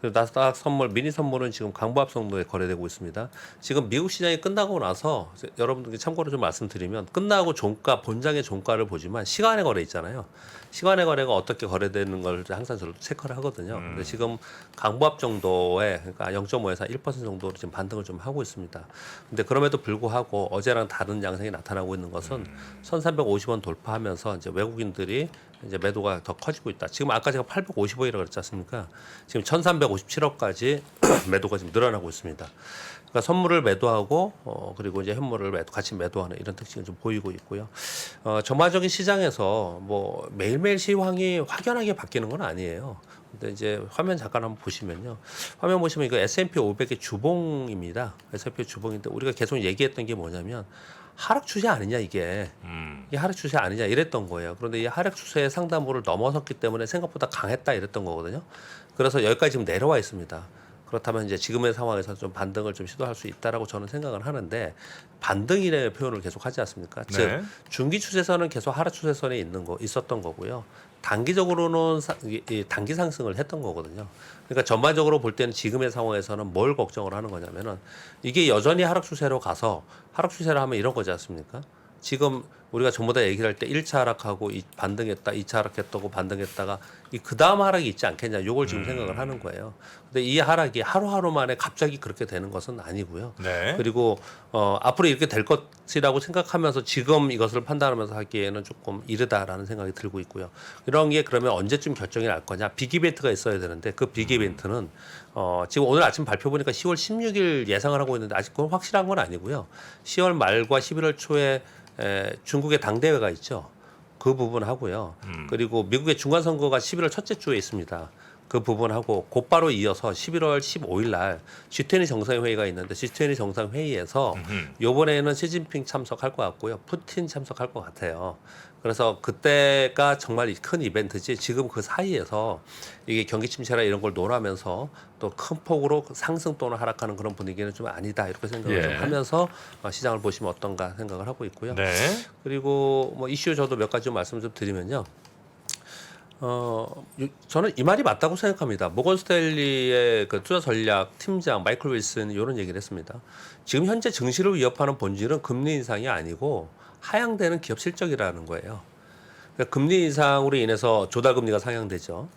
[SPEAKER 4] 그리고 나스닥 선물, 미니 선물은 지금 강보합 정도에 거래되고 있습니다. 지금 미국 시장이 끝나고 나서 여러분들께 참고로 좀 말씀드리면 끝나고 종가 본장의 종가를 보지만 시간의 거래 있잖아요. 시간의 거래가 어떻게 거래되는 걸 항상 저도 체크를 하거든요. 근데 지금 강보합 정도에 그러니까 0.5에서 1% 정도로 지금 반등을 좀 하고 있습니다. 근데 그럼에도 불구하고 어제랑 다른 양상이 나타나고 있는 것은 1,350원 돌파하면서 이제 외국인들이 이제 매도가 더 커지고 있다. 지금 아까 제가 850원이라고 그랬지 않습니까? 지금 1,357원까지 매도가 지금 늘어나고 있습니다. 그러니까 선물을 매도하고 그리고 이제 현물을 같이 매도하는 이런 특징을 좀 보이고 있고요. 전반적인 시장에서 뭐 매일매일 시황이 확연하게 바뀌는 건 아니에요. 근데 이제 화면 잠깐 한번 보시면요. 화면 보시면 이거 S&P 500의 주봉입니다. S&P 주봉인데 우리가 계속 얘기했던 게 뭐냐면 하락 추세 아니냐 이게. 이게 하락 추세 아니냐 이랬던 거예요. 그런데 이 하락 추세의 상단부를 넘어섰기 때문에 생각보다 강했다 이랬던 거거든요. 그래서 여기까지 지금 내려와 있습니다. 그렇다면 이제 지금의 상황에서 좀 반등을 좀 시도할 수 있다라고 저는 생각을 하는데 반등이라는 표현을 계속 하지 않습니까?
[SPEAKER 1] 네.
[SPEAKER 4] 즉 중기 추세선은 계속 하락 추세선에 있었던 거고요. 단기적으로는 이 단기 상승을 했던 거거든요. 그러니까 전반적으로 볼 때는 지금의 상황에서는 뭘 걱정을 하는 거냐면은 이게 여전히 하락 추세로 가서 하락 추세를 하면 이런 거지 않습니까? 지금 우리가 전부 다 얘기를 할 때 1차 하락하고 반등했다, 2차 하락했다고 반등했다가 그 다음 하락이 있지 않겠냐, 요걸 지금 생각을 하는 거예요. 근데 이 하락이 하루하루 만에 갑자기 그렇게 되는 것은 아니고요.
[SPEAKER 1] 네.
[SPEAKER 4] 그리고 앞으로 이렇게 될 것이라고 생각하면서 지금 이것을 판단하면서 하기에는 조금 이르다라는 생각이 들고 있고요. 이런 게 그러면 언제쯤 결정이 날 거냐? 빅 이벤트가 있어야 되는데 그 빅 이벤트는 지금 오늘 아침 발표 보니까 10월 16일 예상을 하고 있는데 아직 그건 확실한 건 아니고요. 10월 말과 11월 초에 중국의 당대회가 있죠. 그 부분 하고요. 그리고 미국의 중간선거가 11월 첫째 주에 있습니다. 그 부분하고 곧바로 이어서 11월 15일 날 G20 정상회의가 있는데 G20 정상회의에서 이번에는 시진핑 참석할 것 같고요. 푸틴 참석할 것 같아요. 그래서 그때가 정말 큰 이벤트지 지금 그 사이에서 이게 경기 침체나 이런 걸 논하면서 또 큰 폭으로 상승 또는 하락하는 그런 분위기는 좀 아니다 이렇게 생각을
[SPEAKER 1] 예.
[SPEAKER 4] 좀 하면서 시장을 보시면 어떤가 생각을 하고 있고요.
[SPEAKER 1] 네.
[SPEAKER 4] 그리고 뭐 이슈 저도 몇 가지 좀 말씀을 좀 드리면요. 저는 이 말이 맞다고 생각합니다. 모건 스탠리의 그 투자 전략 팀장 마이클 윌슨 이런 얘기를 했습니다. 지금 현재 증시를 위협하는 본질은 금리 인상이 아니고 하향되는 기업 실적이라는 거예요. 그러니까 금리 인상으로 인해서 조달 금리가 상향되죠.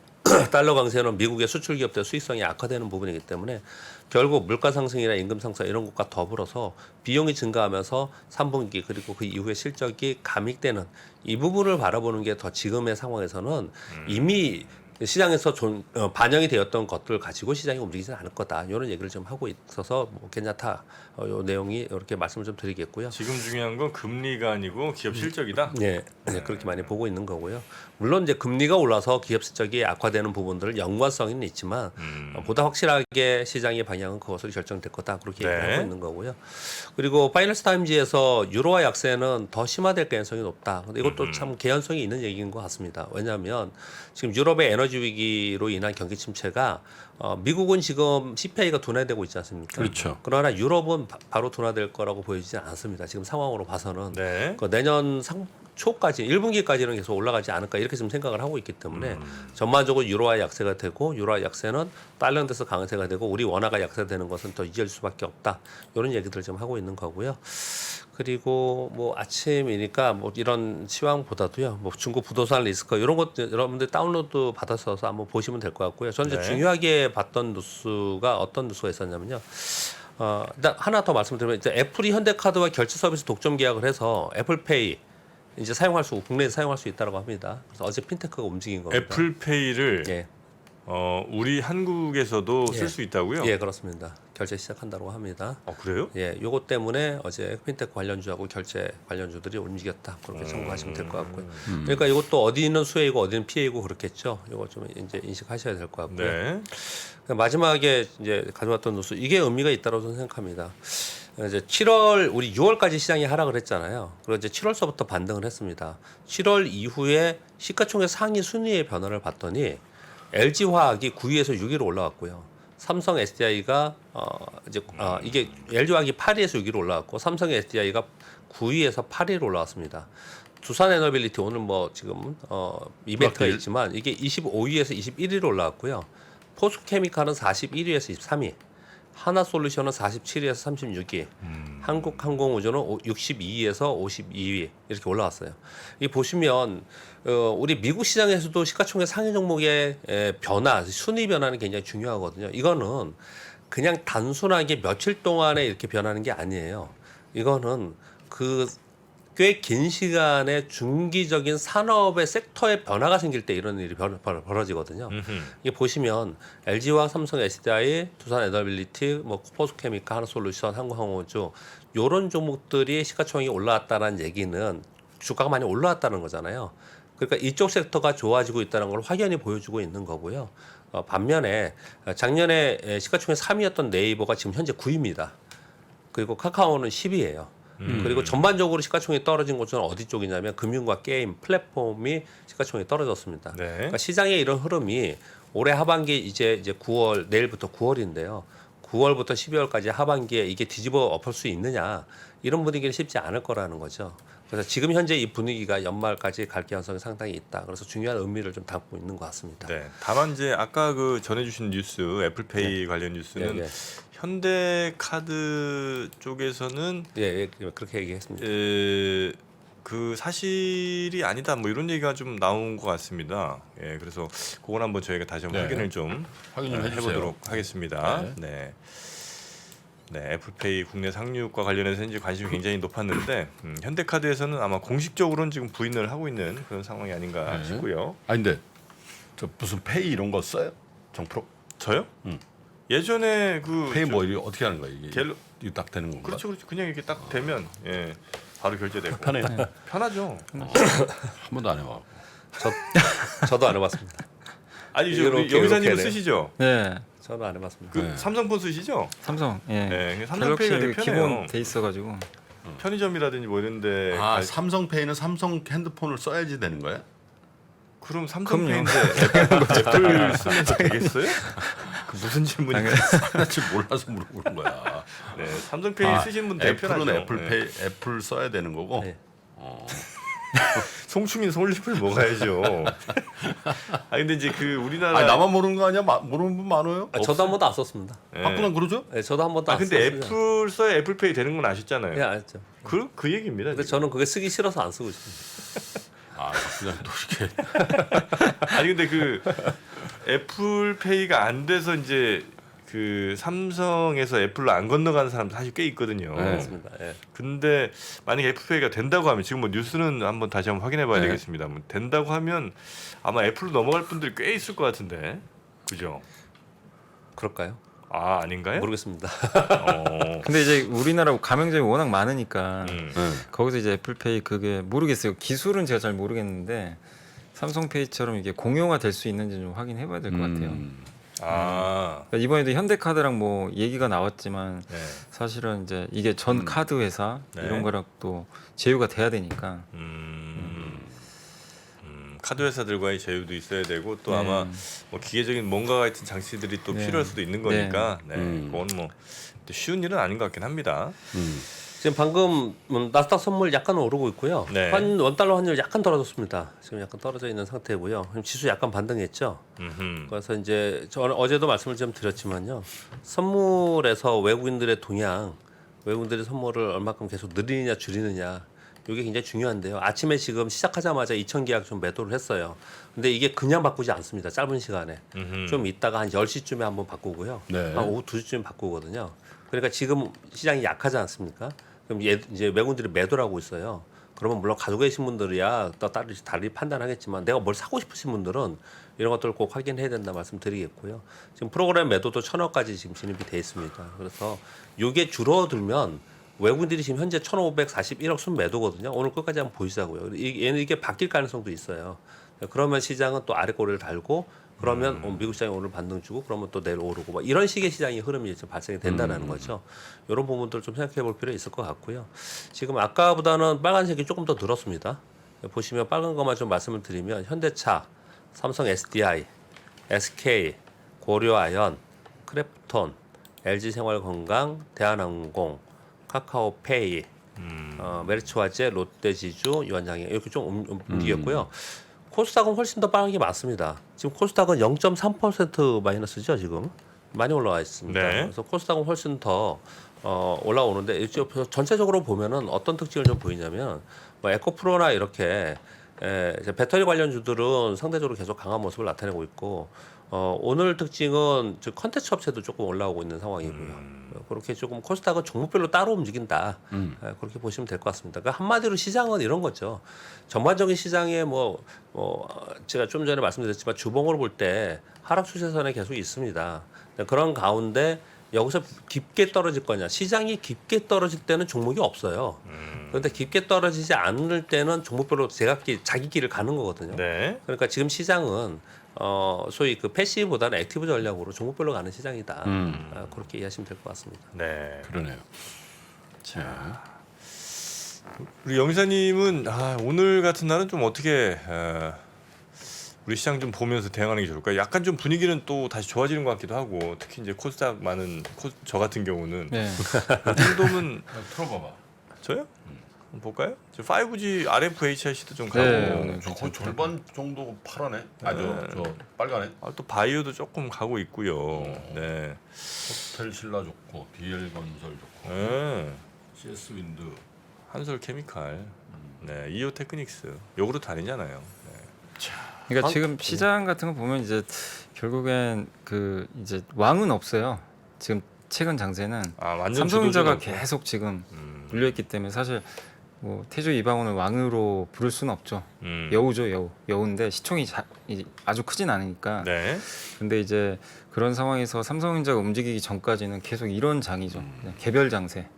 [SPEAKER 4] 달러 강세는 미국의 수출 기업들 수익성이 악화되는 부분이기 때문에 결국 물가 상승이나 임금 상승 이런 것과 더불어서 비용이 증가하면서 3분기 그리고 그 이후에 실적이 감익되는 이 부분을 바라보는 게 더 지금의 상황에서는 이미 시장에서 반영이 되었던 것들을 가지고 시장이 움직이지는 않을 거다. 이런 얘기를 좀 하고 있어서 뭐 괜찮다. 이 내용이 이렇게 말씀을 좀 드리겠고요.
[SPEAKER 1] 지금 중요한 건 금리가 아니고 기업 실적이다.
[SPEAKER 4] 네, 그렇게 많이 보고 있는 거고요. 물론 이제 금리가 올라서 기업 실적이 악화되는 부분들 연관성은 있지만 보다 확실하게 시장의 방향은 그것으로 결정될 거다. 그렇게
[SPEAKER 1] 네.
[SPEAKER 4] 얘기하고 있는 거고요. 그리고 파이낸스 타임즈에서 유로화 약세는 더 심화될 가능성이 높다. 근데 이것도 참 개연성이 있는 얘기인 것 같습니다. 왜냐하면 지금 유럽의 에너지 위기로 인한 경기 침체가 미국은 지금 CPI가 둔화되고 있지 않습니까?
[SPEAKER 2] 그렇죠.
[SPEAKER 4] 그러나 유럽은 바로 둔화될 거라고 보이지 않습니다. 지금 상황으로 봐서는
[SPEAKER 1] 네.
[SPEAKER 4] 그 내년 초까지 1분기까지는 계속 올라가지 않을까 이렇게 좀 생각을 하고 있기 때문에 전반적으로 유로화 약세가 되고 유로화 약세는 달러에서 강세가 되고 우리 원화가 약세되는 것은 더 이어질 수밖에 없다. 이런 얘기들을 좀 하고 있는 거고요. 그리고 뭐 아침이니까 뭐 이런 시황보다도요. 뭐 중국 부동산 리스크 이런 것 여러분들 다운로드 받아서 한번 보시면 될 것 같고요. 저는 이제
[SPEAKER 1] 네.
[SPEAKER 4] 중요하게 봤던 뉴스가 어떤 뉴스가 있었냐면요. 일단 하나 더 말씀드리면 이제 애플이 현대카드와 결제 서비스 독점 계약을 해서 애플페이 이제 국내에서 사용할 수 있다고 합니다. 그래서 어제 핀테크가 움직인 겁니다.
[SPEAKER 1] 애플페이를
[SPEAKER 4] 예,
[SPEAKER 1] 우리 한국에서도
[SPEAKER 4] 예.
[SPEAKER 1] 쓸 수 있다고요?
[SPEAKER 4] 예, 그렇습니다. 결제 시작한다고 합니다.
[SPEAKER 1] 그래요?
[SPEAKER 4] 예, 요것 때문에 어제 핀테크 관련주하고 결제 관련주들이 움직였다. 그렇게 참고하시면 될 것 같고요. 그러니까 이것도 어디 있는 수혜이고 어디는 피해이고 그렇겠죠. 이거 좀 이제 인식하셔야 될 것 같고요.
[SPEAKER 1] 네.
[SPEAKER 4] 마지막에 이제 가져왔던 뉴스 이게 의미가 있다고 저는 생각합니다. 이제 7월 우리 6월까지 시장이 하락을 했잖아요. 그리고 이제 7월서부터 반등을 했습니다. 7월 이후에 시가총액 상위 순위의 변화를 봤더니 LG화학이 9위에서 6위로 올라왔고요. 삼성 SDI가 이게 LG화학이 8위에서 6위로 올라왔고 삼성 SDI가 9위에서 8위로 올라왔습니다. 두산 에너빌리티 오늘 뭐 지금 이벤트가 있지만 이게 25위에서 21위로 올라왔고요. 포스케미칼은 41위에서 23위, 하나솔루션은 47위에서 36위, 한국항공우주는 62위에서 52위 이렇게 올라왔어요. 이 보시면 우리 미국 시장에서도 시가총액 상위 종목의 변화, 순위 변화는 굉장히 중요하거든요. 이거는 그냥 단순하게 며칠 동안에 이렇게 변하는 게 아니에요. 이거는 꽤 긴 시간에 중기적인 산업의 섹터의 변화가 생길 때 이런 일이 벌어지거든요. 이게 보시면 LG화학, 삼성 SDI, 두산 에너빌리티, 뭐 포스케미칼, 하나솔루션, 한국항공우주 이런 종목들이 시가총액이 올라왔다는 얘기는 주가가 많이 올라왔다는 거잖아요. 그러니까 이쪽 섹터가 좋아지고 있다는 걸 확연히 보여주고 있는 거고요. 반면에 작년에 시가총액 3위였던 네이버가 지금 현재 9위입니다. 그리고 카카오는 10위예요. 그리고 전반적으로 시가총액이 떨어진 곳은 어디 쪽이냐면 금융과 게임, 플랫폼이 시가총액이 떨어졌습니다.
[SPEAKER 1] 네.
[SPEAKER 4] 그러니까 시장의 이런 흐름이 올해 하반기 이제 9월 내일부터 9월인데요. 9월부터 12월까지 하반기에 이게 뒤집어 엎을 수 있느냐 이런 분위기는 쉽지 않을 거라는 거죠. 그래서 지금 현재 이 분위기가 연말까지 갈 가능성이 상당히 있다. 그래서 중요한 의미를 좀 담고 있는 것 같습니다.
[SPEAKER 1] 네. 다만 이제 아까 그 전해주신 뉴스 애플페이 관련 뉴스는
[SPEAKER 4] 예.
[SPEAKER 1] 현대카드 쪽에서는
[SPEAKER 4] 예, 그렇게 얘기했습니다.
[SPEAKER 1] 그 사실이 아니다 뭐 이런 얘기가 좀 나온 것 같습니다. 예, 그래서 그건 한번 저희가 다시 한번
[SPEAKER 2] 네.
[SPEAKER 1] 확인을 좀
[SPEAKER 2] 확인 좀 해주세요.
[SPEAKER 1] 해보도록 하겠습니다.
[SPEAKER 2] 네.
[SPEAKER 1] 네. 네, 애플페이 국내 상륙과 관련해서 이제 관심이 굉장히 높았는데 현대카드에서는 아마 공식적으로는 지금 부인을 하고 있는 그런 상황이 아닌가
[SPEAKER 2] 네.
[SPEAKER 1] 싶고요.
[SPEAKER 2] 아니 근데 저 무슨 페이 이런 거 써요? 정프로?
[SPEAKER 1] 저요?
[SPEAKER 2] 응.
[SPEAKER 1] 예전에 그
[SPEAKER 2] 페이 뭐 이게 어떻게 하는 거야 이게?
[SPEAKER 1] 갤러-
[SPEAKER 2] 이거 딱 되는 건가?
[SPEAKER 1] 그렇죠, 그렇죠. 그냥 이렇게 딱 되면 예, 바로 결제되고
[SPEAKER 2] 편해.
[SPEAKER 1] 편하죠.
[SPEAKER 2] 한 번도 안 해봐.
[SPEAKER 4] 저도 안 해봤습니다.
[SPEAKER 1] 아니
[SPEAKER 4] 이렇게,
[SPEAKER 1] 저 여기사님은
[SPEAKER 4] 이렇게
[SPEAKER 1] 쓰시죠?
[SPEAKER 5] 네,
[SPEAKER 4] 저도 안 해봤습니다.
[SPEAKER 1] 그
[SPEAKER 2] 네.
[SPEAKER 1] 삼성폰 쓰시죠?
[SPEAKER 5] 삼성. 예.
[SPEAKER 1] 네, 삼성페이가 되게
[SPEAKER 5] 갤럭시
[SPEAKER 1] 편해요.
[SPEAKER 5] 기본 돼 있어가지고.
[SPEAKER 1] 편의점이라든지 뭐 이런데
[SPEAKER 2] 아 삼성페이는 삼성 핸드폰을 써야지 되는 거야?
[SPEAKER 1] 그럼 삼성페이인데 애플 쓰면 되겠어요? 그 무슨 질문인가?
[SPEAKER 2] 나 지금 몰라서 물어보는 거야.
[SPEAKER 1] 네, 삼성페이 쓰신 분 되게 편하죠.
[SPEAKER 2] 애플은 애플페이
[SPEAKER 1] 네.
[SPEAKER 2] 애플 써야 되는 거고.
[SPEAKER 4] 네.
[SPEAKER 1] 송충인 솔잎을 먹어야죠. 아 근데 이제 그 우리나라
[SPEAKER 2] 아니 나만 모르는 거 아니야? 모르는 분 많아요?
[SPEAKER 4] 저도 한 번도 안 썼습니다.
[SPEAKER 1] 네.
[SPEAKER 2] 박근혜 그러죠?
[SPEAKER 4] 네, 저도 한 번도
[SPEAKER 1] 아
[SPEAKER 4] 안
[SPEAKER 1] 근데
[SPEAKER 4] 썼습니다.
[SPEAKER 1] 애플 써야 애플페이 되는 건 아셨잖아요.
[SPEAKER 4] 예, 알죠.
[SPEAKER 1] 그 얘기입니다.
[SPEAKER 4] 근데
[SPEAKER 1] 지금.
[SPEAKER 4] 저는 그게 쓰기 싫어서 안 쓰고 있습니다.
[SPEAKER 2] 아 그냥 또 이렇게
[SPEAKER 1] 아니 근데 그 애플페이가 안 돼서 이제 그 삼성에서 애플로 안 건너가는 사람도 사실 꽤 있거든요.
[SPEAKER 4] 그렇습니다. 예.
[SPEAKER 1] 근데 만약에 애플페이가 된다고 하면 지금 뭐 뉴스는 한번 다시 한번 확인해봐야
[SPEAKER 2] 네.
[SPEAKER 1] 되겠습니다. 뭐 된다고 하면 아마 애플로 넘어갈 분들이 꽤 있을 것 같은데, 그죠?
[SPEAKER 4] 그럴까요?
[SPEAKER 1] 아 아닌가요?
[SPEAKER 4] 모르겠습니다.
[SPEAKER 5] 근데 이제 우리나라 가맹점이 워낙 많으니까
[SPEAKER 1] 음.
[SPEAKER 5] 거기서 이제 애플페이 그게 모르겠어요. 기술은 제가 잘 모르겠는데 삼성페이처럼 이게 공용화 될 수 있는지 좀 확인해봐야 될 것 같아요.
[SPEAKER 1] 아
[SPEAKER 5] 그러니까 이번에도 현대카드랑 뭐 얘기가 나왔지만
[SPEAKER 1] 네.
[SPEAKER 5] 사실은 이제 이게 전 카드 회사
[SPEAKER 1] 네.
[SPEAKER 5] 이런 거랑 또 제휴가 돼야 되니까.
[SPEAKER 1] 카드 회사들과의 제휴도 있어야 되고 또
[SPEAKER 5] 네.
[SPEAKER 1] 아마 뭐 기계적인 뭔가 같은 장치들이 또
[SPEAKER 5] 네.
[SPEAKER 1] 필요할 수도 있는 거니까 네.
[SPEAKER 2] 음.
[SPEAKER 1] 그건 뭐 쉬운 일은 아닌 것 같긴 합니다.
[SPEAKER 4] 지금 방금 나스닥 선물 약간 오르고 있고요.
[SPEAKER 1] 네.
[SPEAKER 4] 원달러 환율 약간 떨어졌습니다. 지금 약간 떨어져 있는 상태고요. 지금 지수 약간 반등했죠.
[SPEAKER 1] 음흠.
[SPEAKER 4] 그래서 이제 저는 어제도 말씀을 좀 드렸지만요. 선물에서 외국인들의 동향, 외국인들의 선물을 얼마큼 계속 늘리느냐 줄이느냐 이게 굉장히 중요한데요. 아침에 지금 시작하자마자 2,000 계약 좀 매도를 했어요. 근데 이게 그냥 바꾸지 않습니다. 짧은 시간에.
[SPEAKER 1] 음흠.
[SPEAKER 4] 좀 있다가 한 10시쯤에 한번 바꾸고요.
[SPEAKER 2] 네.
[SPEAKER 4] 한 오후 2시쯤에 바꾸거든요. 그러니까 지금 시장이 약하지 않습니까? 그럼 이제 외국인들이 매도를 하고 있어요. 그러면 물론 가지고 계신 분들이야 또 다르게 판단하겠지만 내가 뭘 사고 싶으신 분들은 이런 것들을 꼭 확인해야 된다 말씀드리겠고요. 지금 프로그램 매도도 1,000억까지 지금 진입이 돼 있습니다. 그래서 이게 줄어들면 외국인들이 지금 현재 1,541억 순 매도거든요. 오늘 끝까지 한번 보시자고요. 이게 바뀔 가능성도 있어요. 그러면 시장은 또 아래 꼬리를 달고 그러면 미국 시장이 오늘 반등 주고 그러면 또 내일 오르고 막 이런 식의 시장의 흐름이 좀 발생이 된다는 거죠. 이런 부분들 좀 생각해 볼 필요 있을 것 같고요. 지금 아까보다는 빨간색이 조금 더 늘었습니다. 보시면 빨간 것만 좀 말씀을 드리면 현대차, 삼성 SDI, SK, 고려아연, 크래프톤, LG생활건강, 대한항공, 카카오페이, 메리츠화재, 롯데지주, 유한장애 이렇게 좀 움직였고요. 코스닥은 훨씬 더 빠른 게 많습니다. 지금 코스닥은 0.3% 마이너스죠 지금 많이 올라와 있습니다.
[SPEAKER 1] 네.
[SPEAKER 4] 그래서 코스닥은 훨씬 더 올라오는데 이쪽 전체적으로 보면은 어떤 특징을 좀 보이냐면 뭐 에코프로나 이렇게 이제 배터리 관련주들은 상대적으로 계속 강한 모습을 나타내고 있고 오늘 특징은 즉 컨텐츠 업체도 조금 올라오고 있는 상황이고요. 그렇게 조금 코스닥은 종목별로 따로 움직인다. 그렇게 보시면 될 것 같습니다. 그러니까 한마디로 시장은 이런 거죠. 전반적인 시장에 제가 좀 전에 말씀드렸지만 주봉으로 볼 때 하락 추세선에 계속 있습니다. 그런 가운데 여기서 깊게 떨어질 거냐? 시장이 깊게 떨어질 때는 종목이 없어요. 그런데 깊게 떨어지지 않을 때는 종목별로 자기 길을 가는 거거든요.
[SPEAKER 1] 네.
[SPEAKER 4] 그러니까 지금 시장은 소위 그 패시브보다는 액티브 전략으로 종목별로 가는 시장이다. 그렇게 이해하시면 될 것 같습니다.
[SPEAKER 1] 네.
[SPEAKER 2] 그러네요. 자,
[SPEAKER 1] 우리 영사님은 오늘 같은 날은 좀 어떻게 우리 시장 좀 보면서 대응하는 게 좋을까요? 약간 좀 분위기는 또 다시 좋아지는 것 같기도 하고 특히 이제 코스닥 많은 저 같은 경우는
[SPEAKER 5] 네.
[SPEAKER 1] 이 정도면
[SPEAKER 2] 틀어봐봐.
[SPEAKER 1] 저요? 한번 볼까요? 저 5G RFHIC도 좀 가고
[SPEAKER 5] 네.
[SPEAKER 2] 저 거의 절반 정도 파라네. 저 빨가네.
[SPEAKER 1] 또 바이오도 조금 가고 있고요. 네.
[SPEAKER 2] 호텔 신라 좋고, DL 건설 좋고,
[SPEAKER 1] 네.
[SPEAKER 2] CS 윈드.
[SPEAKER 1] 한솔 케미칼, 네, 이오 테크닉스, 요구르트 아니잖아요.
[SPEAKER 5] 그러니까 지금 시장 같은 거 보면 이제 결국엔 그 이제 왕은 없어요. 지금 최근 장세는
[SPEAKER 1] 완전
[SPEAKER 5] 삼성전자가
[SPEAKER 1] 주도주가
[SPEAKER 5] 계속 지금 물려있기 때문에 사실 뭐 태조 이방원을 왕으로 부를 수는 없죠. 여우죠, 여우인데 시총이 아주 크진 않으니까.
[SPEAKER 1] 네.
[SPEAKER 5] 근데 이제 그런 상황에서 삼성전자가 움직이기 전까지는 계속 이런 장이죠. 그냥 개별 장세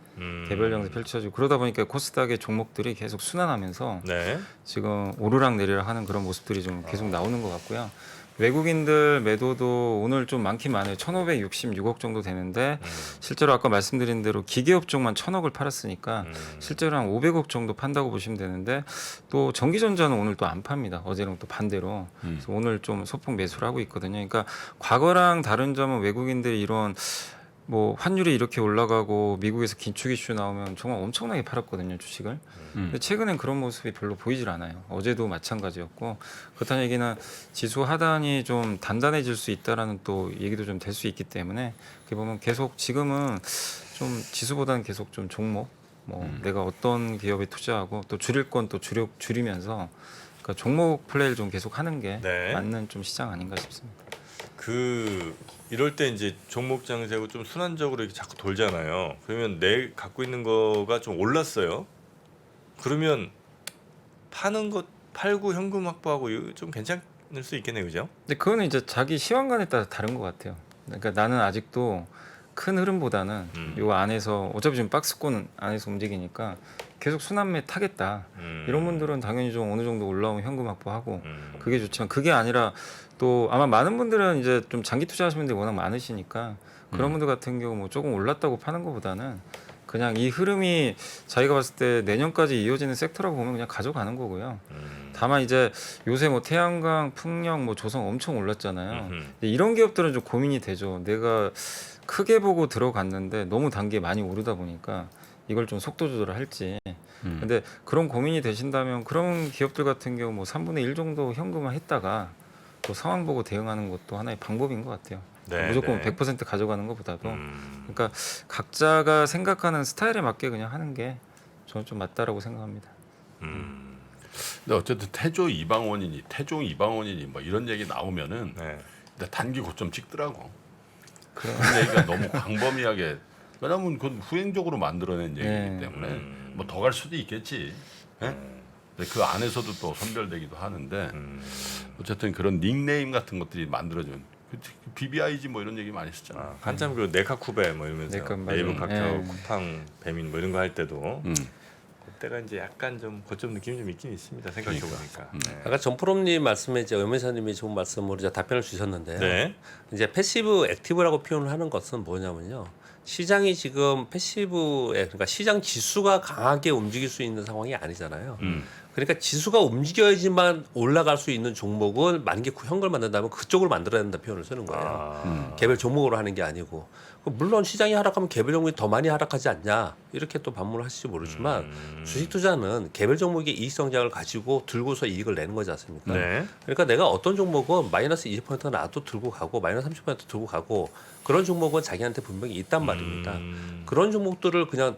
[SPEAKER 5] 펼쳐지고 그러다 보니까 코스닥의 종목들이 계속 순환하면서
[SPEAKER 1] 네.
[SPEAKER 5] 지금 오르락 내리락 하는 그런 모습들이 좀 계속 나오는 것 같고요. 외국인들 매도도 오늘 좀 많긴 많아요. 1,566억 정도 되는데 실제로 아까 말씀드린 대로 기계업 쪽만 1,000억을 팔았으니까 실제로 한 500억 정도 판다고 보시면 되는데 또 전기전자는 오늘 또 안 팝니다. 어제랑 또 반대로. 그래서 오늘 좀 소폭 매수를 하고 있거든요. 그러니까 과거랑 다른 점은 외국인들이 이런 뭐 환율이 이렇게 올라가고 미국에서 긴축 이슈 나오면 정말 엄청나게 팔았거든요, 주식을. 근데 최근엔 그런 모습이 별로 보이질 않아요. 어제도 마찬가지였고 그렇다는 얘기는 지수 하단이 좀 단단해질 수 있다라는 또 얘기도 좀 될 수 있기 때문에 이렇게 보면 계속 지금은 좀 지수보다는 계속 좀 종목 내가 어떤 기업에 투자하고 또 줄일 건 또 줄이면서 그러니까 종목 플레이를 좀 계속 하는 게
[SPEAKER 1] 네.
[SPEAKER 5] 맞는 좀 시장 아닌가 싶습니다.
[SPEAKER 1] 이럴 때 이제 종목 장세고 좀 순환적으로 이렇게 자꾸 돌잖아요. 그러면 내 갖고 있는 거가 좀 올랐어요. 그러면 파는 것 팔고 현금 확보하고 이거 좀 괜찮을 수 있겠네요, 그죠?
[SPEAKER 5] 근데 그거는 이제 자기 시황관에 따라 다른 것 같아요. 그러니까 나는 아직도 큰 흐름보다는 요 안에서 어차피 지금 박스권 안에서 움직이니까 계속 순환매 타겠다. 이런 분들은 당연히 좀 어느 정도 올라오면 현금 확보하고 그게 좋지만 그게 아니라 또 아마 많은 분들은 이제 좀 장기 투자하시는 분들이 워낙 많으시니까 그런 분들 같은 경우 뭐 조금 올랐다고 파는 것보다는 그냥 이 흐름이 자기가 봤을 때 내년까지 이어지는 섹터라고 보면 그냥 가져가는 거고요. 다만 이제 요새 뭐 태양광, 풍력, 뭐 조성 엄청 올랐잖아요. 근데 이런 기업들은 좀 고민이 되죠. 내가 크게 보고 들어갔는데 너무 단기에 많이 오르다 보니까 이걸 좀 속도 조절을 할지. 근데 그런 고민이 되신다면 그런 기업들 같은 경우 뭐 3분의 1 정도 현금화 했다가 또 상황 보고 대응하는 것도 하나의 방법인 것 같아요.
[SPEAKER 1] 네,
[SPEAKER 5] 무조건
[SPEAKER 1] 네.
[SPEAKER 5] 100% 가져가는 것보다도 그러니까 각자가 생각하는 스타일에 맞게 그냥 하는 게 저는 좀 맞다라고 생각합니다.
[SPEAKER 2] 근데 어쨌든 태조 이방원이니 뭐 이런 얘기 나오면은
[SPEAKER 1] 네.
[SPEAKER 2] 근데 단기 고점 찍더라고. 그런 얘기가 너무 광범위하게 왜냐하면 그건 후행적으로 만들어낸 얘기이기
[SPEAKER 5] 네.
[SPEAKER 2] 때문에 뭐 더 갈 수도 있겠지. 예? 근데 그 안에서도 또 선별되기도 하는데 어쨌든 그런 닉네임 같은 것들이 만들어진 BBIG 뭐 이런 얘기 많이 했잖아.
[SPEAKER 1] 아, 한참 그 네카쿠베 뭐 이러면서
[SPEAKER 5] 네카,
[SPEAKER 1] 네이버
[SPEAKER 5] 맞아요.
[SPEAKER 1] 카카오
[SPEAKER 5] 예.
[SPEAKER 1] 쿠팡 배민 뭐 이런 거 할 때도
[SPEAKER 2] 음.
[SPEAKER 1] 그때가 이제 약간 좀 거점 느낌이 좀 있긴 있습니다. 생각해 보니까. 네.
[SPEAKER 4] 아까 전프롬님 말씀에 이제 의원사님이 좋은 말씀으로 이제 답변을 주셨는데요.
[SPEAKER 1] 네.
[SPEAKER 4] 이제 패시브 액티브라고 표현을 하는 것은 뭐냐면요. 시장이 지금 패시브에 그러니까 시장 지수가 강하게 움직일 수 있는 상황이 아니잖아요. 그러니까 지수가 움직여야지만 올라갈 수 있는 종목은 만기 현걸 만든다면 그쪽으로 만들어야 된다 표현을 쓰는 거예요. 개별 종목으로 하는 게 아니고 물론 시장이 하락하면 개별 종목이 더 많이 하락하지 않냐 이렇게 또 반문을 하실지 모르지만 주식 투자는 개별 종목의 이익 성장을 가지고 들고서 이익을 내는 거지 않습니까?
[SPEAKER 1] 네.
[SPEAKER 4] 그러니까 내가 어떤 종목은 마이너스 20%가 나도 들고 가고 마이너스 30% 들고 가고 그런 종목은 자기한테 분명히 있단 말입니다. 그런 종목들을 그냥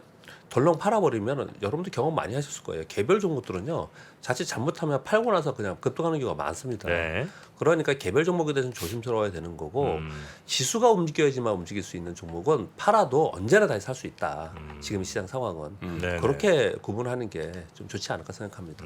[SPEAKER 4] 덜렁 팔아버리면 여러분들 경험 많이 하셨을 거예요. 개별 종목들은요. 자칫 잘못하면 팔고 나서 그냥 급등하는 경우가 많습니다.
[SPEAKER 1] 네.
[SPEAKER 4] 그러니까 개별 종목에 대해서는 조심스러워야 되는 거고 지수가 움직여야지만 움직일 수 있는 종목은 팔아도 언제나 다시 살 수 있다. 지금 시장 상황은.
[SPEAKER 1] 네,
[SPEAKER 4] 그렇게 구분하는 게 좀 좋지 않을까 생각합니다.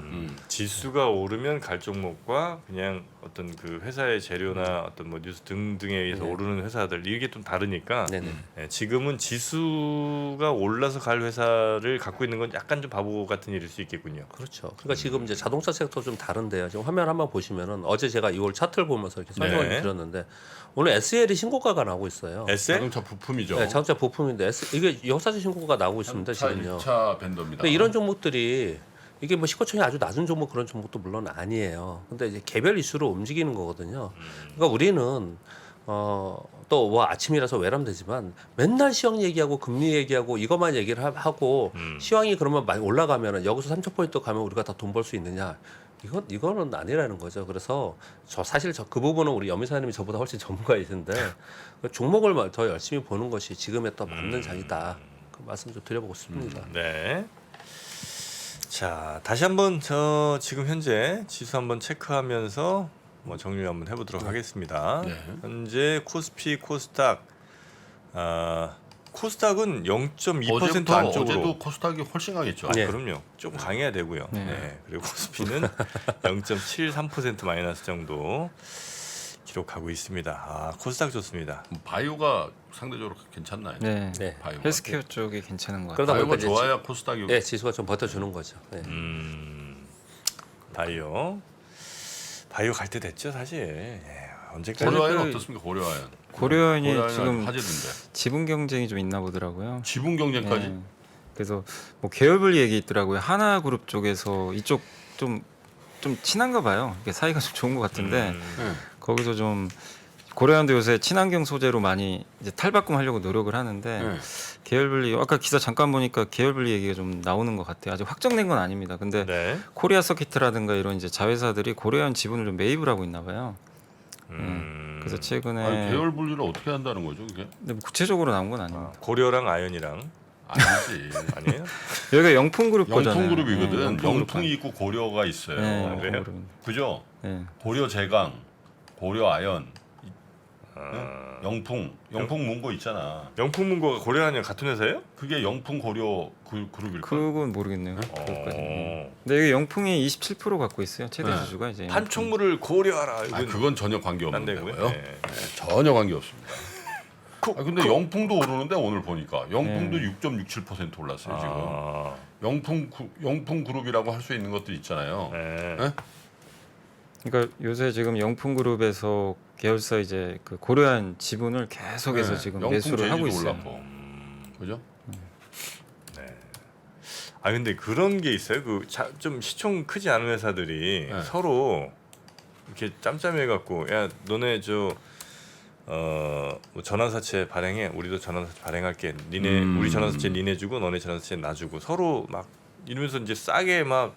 [SPEAKER 1] 지수가 오르면 갈 종목과 그냥 어떤 그 회사의 재료나 어떤 뭐 뉴스 등등에 의해서
[SPEAKER 4] 네.
[SPEAKER 1] 오르는 회사들 이게 좀 다르니까
[SPEAKER 4] 네네.
[SPEAKER 1] 네, 지금은 지수가 올라서 갈 회사를 갖고 있는 건 약간 좀 바보 같은 일일 수 있겠군요.
[SPEAKER 4] 그렇죠. 그러니까 지금 이제 자동차 섹터 좀 다른데요. 지금 화면 한번 보시면은 어제 제가 이걸 차트를 보면서 이렇게 설명을
[SPEAKER 1] 네.
[SPEAKER 4] 드렸는데 오늘 SL이 신고가가 나오고 있어요.
[SPEAKER 1] SL?
[SPEAKER 2] 자동차 부품이죠.
[SPEAKER 4] 네, 자동차 부품인데 이게 역사적 신고가 나오고 있습니다.
[SPEAKER 2] 차
[SPEAKER 4] 지금요.
[SPEAKER 2] 2차 벤더입니다.
[SPEAKER 4] 근데 이런 종목들이 이게 뭐 시가총이 아주 낮은 종목 그런 종목도 물론 아니에요. 근데 이제 개별 이슈로 움직이는 거거든요. 그러니까 우리는 또 뭐 아침이라서 외람되지만 맨날 시황 얘기하고 금리 얘기하고 이것만 얘기를 하고 시황이 그러면 많이 올라가면은 여기서 3,000포인트 가면 우리가 다 돈 벌 수 있느냐? 이거는 아니라는 거죠. 그래서 사실 그 부분은 우리 염의사님이 저보다 훨씬 전문가이신데 종목을 더 열심히 보는 것이 지금에 또 맞는 장이다. 그 말씀 좀 드려보고 싶습니다.
[SPEAKER 1] 네. 자, 다시 한번 저 지금 현재 지수 한번 체크하면서 뭐 정리 한번 해보도록 하겠습니다.
[SPEAKER 2] 네.
[SPEAKER 1] 현재 코스피, 코스닥, 코스닥은 0.2%
[SPEAKER 2] 어제부터
[SPEAKER 1] 안쪽으로.
[SPEAKER 2] 어제도 코스닥이 훨씬 강했죠.
[SPEAKER 4] 네.
[SPEAKER 1] 그럼요. 좀 강해야 되고요.
[SPEAKER 5] 네.
[SPEAKER 1] 네. 그리고 코스피는 0.73% 마이너스 정도 기록하고 있습니다. 아, 코스닥 좋습니다.
[SPEAKER 2] 바이오가 상대적으로 괜찮나요?
[SPEAKER 5] 네.
[SPEAKER 4] 네.
[SPEAKER 2] 바이오가.
[SPEAKER 5] 헬스케어 쪽이 괜찮은 것 같아요.
[SPEAKER 4] 그러다
[SPEAKER 2] 바이오가
[SPEAKER 4] 보니까 이제
[SPEAKER 2] 좋아야 코스닥이
[SPEAKER 4] 네, 지수가 좀 버텨주는 거죠. 네.
[SPEAKER 1] 바이오 갈 때 됐죠, 사실. 예, 언제까지?
[SPEAKER 2] 고려아연
[SPEAKER 5] 그-
[SPEAKER 2] 어떻습니까? 고려아연.
[SPEAKER 5] 고려아연이
[SPEAKER 2] 고려아연
[SPEAKER 5] 지금
[SPEAKER 2] 화제던데.
[SPEAKER 5] 지분 경쟁이 좀 있나 보더라고요.
[SPEAKER 2] 지분 경쟁까지.
[SPEAKER 5] 네. 그래서 뭐 계열분리 얘기 있더라고요. 하나그룹 쪽에서 이쪽 좀 친한가 봐요. 이게 사이가 좀 좋은 것 같은데
[SPEAKER 2] 네.
[SPEAKER 5] 거기서 좀 고려아연도 요새 친환경 소재로 많이 이제 탈바꿈하려고 노력을 하는데
[SPEAKER 2] 네.
[SPEAKER 5] 계열분리 아까 기사 잠깐 보니까 계열분리 얘기가 좀 나오는 것 같아요. 아직 확정된 건 아닙니다. 근데
[SPEAKER 1] 네.
[SPEAKER 5] 코리아 서키트라든가 이런 이제 자회사들이 고려아연 지분을 좀 매입을 하고 있나 봐요. 그래서 최근에
[SPEAKER 2] 아니, 계열 분리를 어떻게 한다는 거죠, 그게?
[SPEAKER 5] 근데 뭐 구체적으로 나온 건 아닙니다.
[SPEAKER 1] 고려랑 아연이랑
[SPEAKER 2] 아니지.
[SPEAKER 1] 아니에요?
[SPEAKER 5] 여기가 영풍그룹 거잖아요.
[SPEAKER 2] 영풍그룹이거든.
[SPEAKER 5] 네, 영풍그룹.
[SPEAKER 2] 영풍이 있고 고려가 있어요.
[SPEAKER 5] 네,
[SPEAKER 1] 그래요?
[SPEAKER 5] 영풍그룹입니다.
[SPEAKER 2] 그죠?
[SPEAKER 5] 네.
[SPEAKER 2] 고려제강, 고려아연,
[SPEAKER 1] 아,
[SPEAKER 2] 영풍 문고 있잖아.
[SPEAKER 1] 영풍문고가 고려아연 같은 회사예요?
[SPEAKER 2] 그게 영풍 고려 그룹일까?
[SPEAKER 5] 그건 모르겠네요. 그것까지.
[SPEAKER 1] 어.
[SPEAKER 5] 근데 여기 영풍이 27% 갖고 있어요. 최대
[SPEAKER 2] 네.
[SPEAKER 5] 주주가 이제.
[SPEAKER 1] 판촉물을 고려하라.
[SPEAKER 2] 아,
[SPEAKER 1] 이건
[SPEAKER 2] 그건 전혀 관계 없는
[SPEAKER 1] 딴 데고요.
[SPEAKER 2] 데고요.
[SPEAKER 1] 네.
[SPEAKER 2] 전혀 관계 없습니다. 아, 근데 영풍도 오르는데 오늘 보니까 영풍도
[SPEAKER 5] 네.
[SPEAKER 2] 6.67% 올랐어요 지금.
[SPEAKER 1] 아,
[SPEAKER 2] 영풍 그룹이라고 할 수 있는 것들 있잖아요.
[SPEAKER 1] 네.
[SPEAKER 2] 네?
[SPEAKER 5] 그러니까 요새 지금 영풍그룹에서 계열사 이제 그 고려한 지분을 계속해서
[SPEAKER 2] 네.
[SPEAKER 5] 지금
[SPEAKER 2] 영풍
[SPEAKER 5] 매수를 하고
[SPEAKER 2] 제주도
[SPEAKER 5] 있어요.
[SPEAKER 2] 올랐고. 그죠?
[SPEAKER 1] 아 근데 그런 게 있어요. 그 좀 시총 크지 않은 회사들이
[SPEAKER 2] 네.
[SPEAKER 1] 서로 이렇게 짬짬해 갖고 야 너네 뭐 전환사채 발행해. 우리도 전환사채 발행할게. 니네 우리 전환사채 니네 주고 너네 전환사채 나 주고 서로 막 이러면서 이제 싸게 막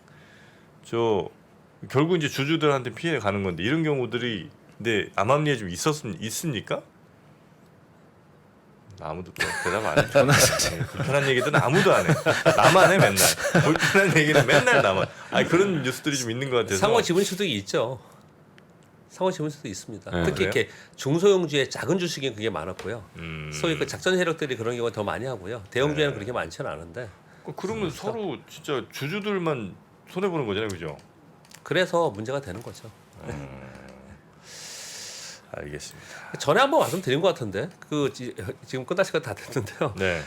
[SPEAKER 1] 결국 이제 주주들한테 피해 가는 건데 이런 경우들이 근데 암암리에 좀 있습니까? 아무도 또 대답 안 해. 불편한 얘기들은 아무도 안 해. 나만 해 맨날. 불편한 얘기는 맨날 나만. 아니 그런 뉴스들이 좀 있는 것 같아서.
[SPEAKER 4] 상호 지분 취득이 있죠. 상호심을 수도 있습니다.
[SPEAKER 2] 네.
[SPEAKER 4] 특히 이렇게 중소형주의 작은 주식이 그게 많았고요.
[SPEAKER 1] 음.
[SPEAKER 4] 소위 그 작전 세력들이 그런 경우가 더 많이 하고요. 대형주에는 그렇게 많지는 않은데
[SPEAKER 1] 그러면 서로 진짜 주주들만 손해 보는 거잖아요, 그죠?
[SPEAKER 4] 그래서 문제가 되는 거죠.
[SPEAKER 1] 알겠습니다.
[SPEAKER 4] 전에 한번 말씀드린 것 같은데 지금 끝날 시간 다 됐는데요.
[SPEAKER 1] 네.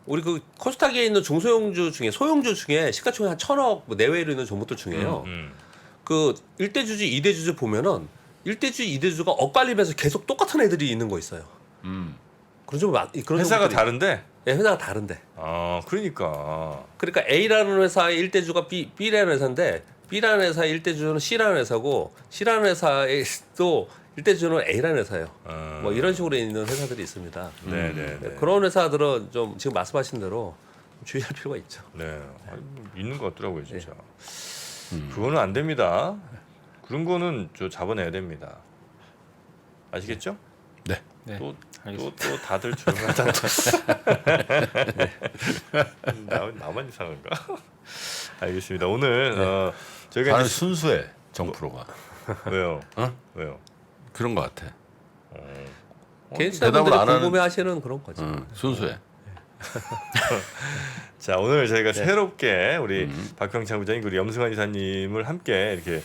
[SPEAKER 4] 우리 코스닥에 있는 중소형주 중에 소형주 중에 시가총액 한 1,000억 뭐 내외로 있는 종목들 중에요.
[SPEAKER 1] 음.
[SPEAKER 4] 1대주주, 2대주주 보면은 1대주주, 2대주주가 엇갈리면서 계속 똑같은 애들이 있는 거 있어요. 그런 좀 그런
[SPEAKER 1] 회사가
[SPEAKER 4] 종목들이-
[SPEAKER 1] 다른데?
[SPEAKER 4] 네, 회사가 다른데.
[SPEAKER 1] 그러니까.
[SPEAKER 4] 그러니까 A라는 회사의 1대주가 B라는 회사인데 B라는 회사의 1대주는 C라는 회사고 C라는 회사의 또 1대주는 A라는 회사예요. 뭐 이런 식으로 있는 회사들이 있습니다.
[SPEAKER 1] 네네.
[SPEAKER 4] 네, 그런 회사들은 좀 지금 말씀하신 대로 주의할 필요가 있죠.
[SPEAKER 1] 네. 아니, 있는 것 같더라고요, 진짜. 그거는 안 됩니다. 그런 거는 저 잡아내야 됩니다. 아시겠죠?
[SPEAKER 2] 네.
[SPEAKER 3] 네.
[SPEAKER 1] 또
[SPEAKER 3] 알겠습니다.
[SPEAKER 1] 다들 조용하다. 나만 이상한가? 알겠습니다. 오늘 저희가
[SPEAKER 2] 나는
[SPEAKER 1] 이제
[SPEAKER 2] 순수해 정프로가
[SPEAKER 1] 왜요?
[SPEAKER 2] 어?
[SPEAKER 1] 왜요?
[SPEAKER 2] 그런 것 같아.
[SPEAKER 4] 개인
[SPEAKER 2] 대답을
[SPEAKER 4] 투자분들이
[SPEAKER 2] 안 하는-
[SPEAKER 4] 궁금해하시는 그런 거죠.
[SPEAKER 2] 순수해.
[SPEAKER 1] 자, 오늘 저희가 새롭게 우리 박형창 부장님 그리고 염승환 이사님을 함께 이렇게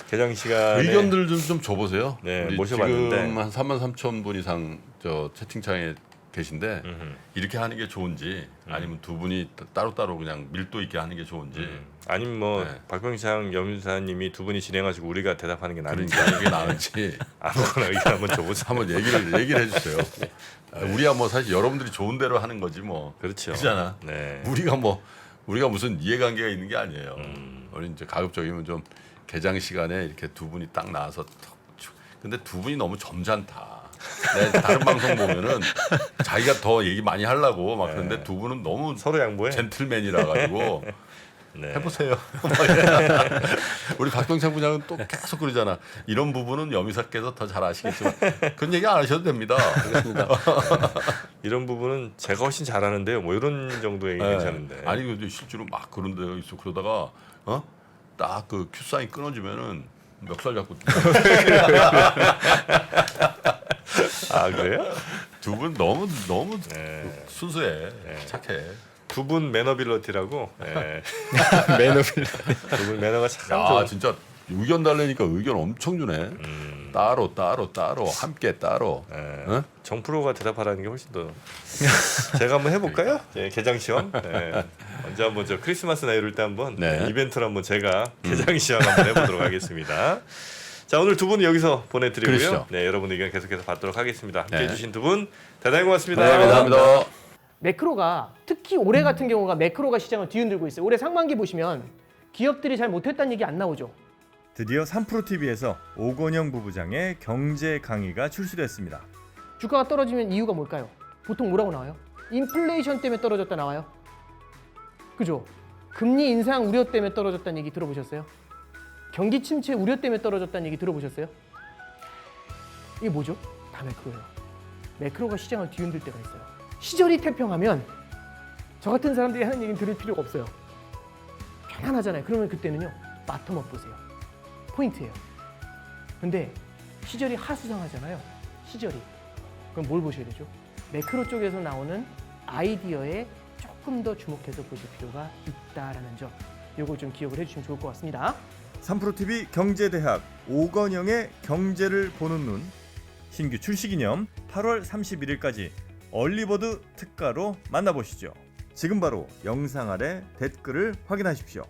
[SPEAKER 1] 개장 시간에
[SPEAKER 2] 의견들 좀 줘보세요.
[SPEAKER 1] 네,
[SPEAKER 2] 우리
[SPEAKER 1] 모셔봤는데.
[SPEAKER 2] 지금 한 33,000분 이상 저 채팅창에 계신데
[SPEAKER 1] 음흠.
[SPEAKER 2] 이렇게 하는 게 좋은지 아니면 두 분이 따로따로 그냥 밀도 있게 하는 게 좋은지
[SPEAKER 1] 아니면 뭐
[SPEAKER 2] 네.
[SPEAKER 1] 박형창 염사님이 두 분이 진행하시고 우리가 대답하는 게 나은지
[SPEAKER 2] 그러니까 이게 나은지
[SPEAKER 1] 아무거나 의견 한번 줘보세요.
[SPEAKER 2] 한번 얘기를 해주세요. 우리야 뭐 사실 여러분들이 좋은 대로 하는 거지 뭐.
[SPEAKER 1] 그렇죠.
[SPEAKER 2] 그렇잖아.
[SPEAKER 1] 네.
[SPEAKER 2] 우리가 무슨 이해관계가 있는 게 아니에요. 우리 이제 가급적이면 좀 개장 시간에 이렇게 두 분이 딱 나와서 근데 두 분이 너무 점잖다. 다른 방송 보면은 자기가 더 얘기 많이 하려고 막 그런데 두 분은 너무
[SPEAKER 1] 서로 양보해.
[SPEAKER 2] 젠틀맨이라 가지고
[SPEAKER 1] 네.
[SPEAKER 2] 해보세요. 우리 박병창 부장은 또 계속 그러잖아. 이런 부분은 염이사께서 더 잘 아시겠지만 그런 얘기 안 하셔도 됩니다.
[SPEAKER 1] 이런 부분은 제가 훨씬 잘하는데요. 뭐 이런 정도의
[SPEAKER 2] 네.
[SPEAKER 1] 괜찮은데.
[SPEAKER 2] 아니 근데 실제로 막 그런 데가 있어. 그러다가 딱 그 큐 사인 끊어지면은 멱살 잡고
[SPEAKER 1] 아 그래요?
[SPEAKER 2] 두 분 너무
[SPEAKER 1] 네.
[SPEAKER 2] 순수해. 착해.
[SPEAKER 1] 두 분 매너빌러티라고. 네. 두 분 매너가 참
[SPEAKER 2] 야
[SPEAKER 1] 좋아.
[SPEAKER 2] 진짜 의견 달래니까 의견 엄청 주네. 따로 함께 따로.
[SPEAKER 1] 네.
[SPEAKER 2] 어?
[SPEAKER 1] 정프로가 대답하라는 게 훨씬 더. 제가 한번 해볼까요? 네, 개장 시험. 네. 언제 한번 저 크리스마스나 이럴 때 한번
[SPEAKER 2] 네.
[SPEAKER 1] 이벤트를 한번 제가 개장 시험 한번 해보도록 하겠습니다. 자 오늘 두 분 여기서 보내드리고요.
[SPEAKER 2] 그러시죠.
[SPEAKER 1] 네 여러분 의견 계속해서 받도록 하겠습니다. 함께
[SPEAKER 2] 네.
[SPEAKER 1] 해주신 두 분 대단히 고맙습니다.
[SPEAKER 2] 네, 감사합니다.
[SPEAKER 6] 매크로가 특히 올해 같은 경우가 매크로가 시장을 뒤흔들고 있어요. 올해 상반기 보시면 기업들이 잘 못했다는 얘기 안 나오죠.
[SPEAKER 7] 드디어 3프로TV에서 오건영 부부장의 경제 강의가 출시됐습니다.
[SPEAKER 6] 주가가 떨어지면 이유가 뭘까요? 보통 뭐라고 나와요? 인플레이션 때문에 떨어졌다 나와요. 그죠? 금리 인상 우려 때문에 떨어졌다는 얘기 들어보셨어요? 경기 침체 우려 때문에 떨어졌다는 얘기 들어보셨어요? 이게 뭐죠? 다 매크로예요. 매크로가 시장을 뒤흔들 때가 있어요. 시절이 태평하면 저 같은 사람들이 하는 얘기는 들을 필요가 없어요. 편안하잖아요. 그러면 그때는요. 바텀업 보세요. 포인트예요. 근데 시절이 하수상하잖아요. 시절이. 그럼 뭘 보셔야 되죠? 매크로 쪽에서 나오는 아이디어에 조금 더 주목해서 보실 필요가 있다라는 점. 요거 좀 기억을 해주시면 좋을 것 같습니다.
[SPEAKER 7] 3프로TV 경제대학 오건영의 경제를 보는 눈 신규 출시 기념 8월 31일까지 얼리버드 특가로 만나보시죠. 지금 바로 영상 아래 댓글을 확인하십시오.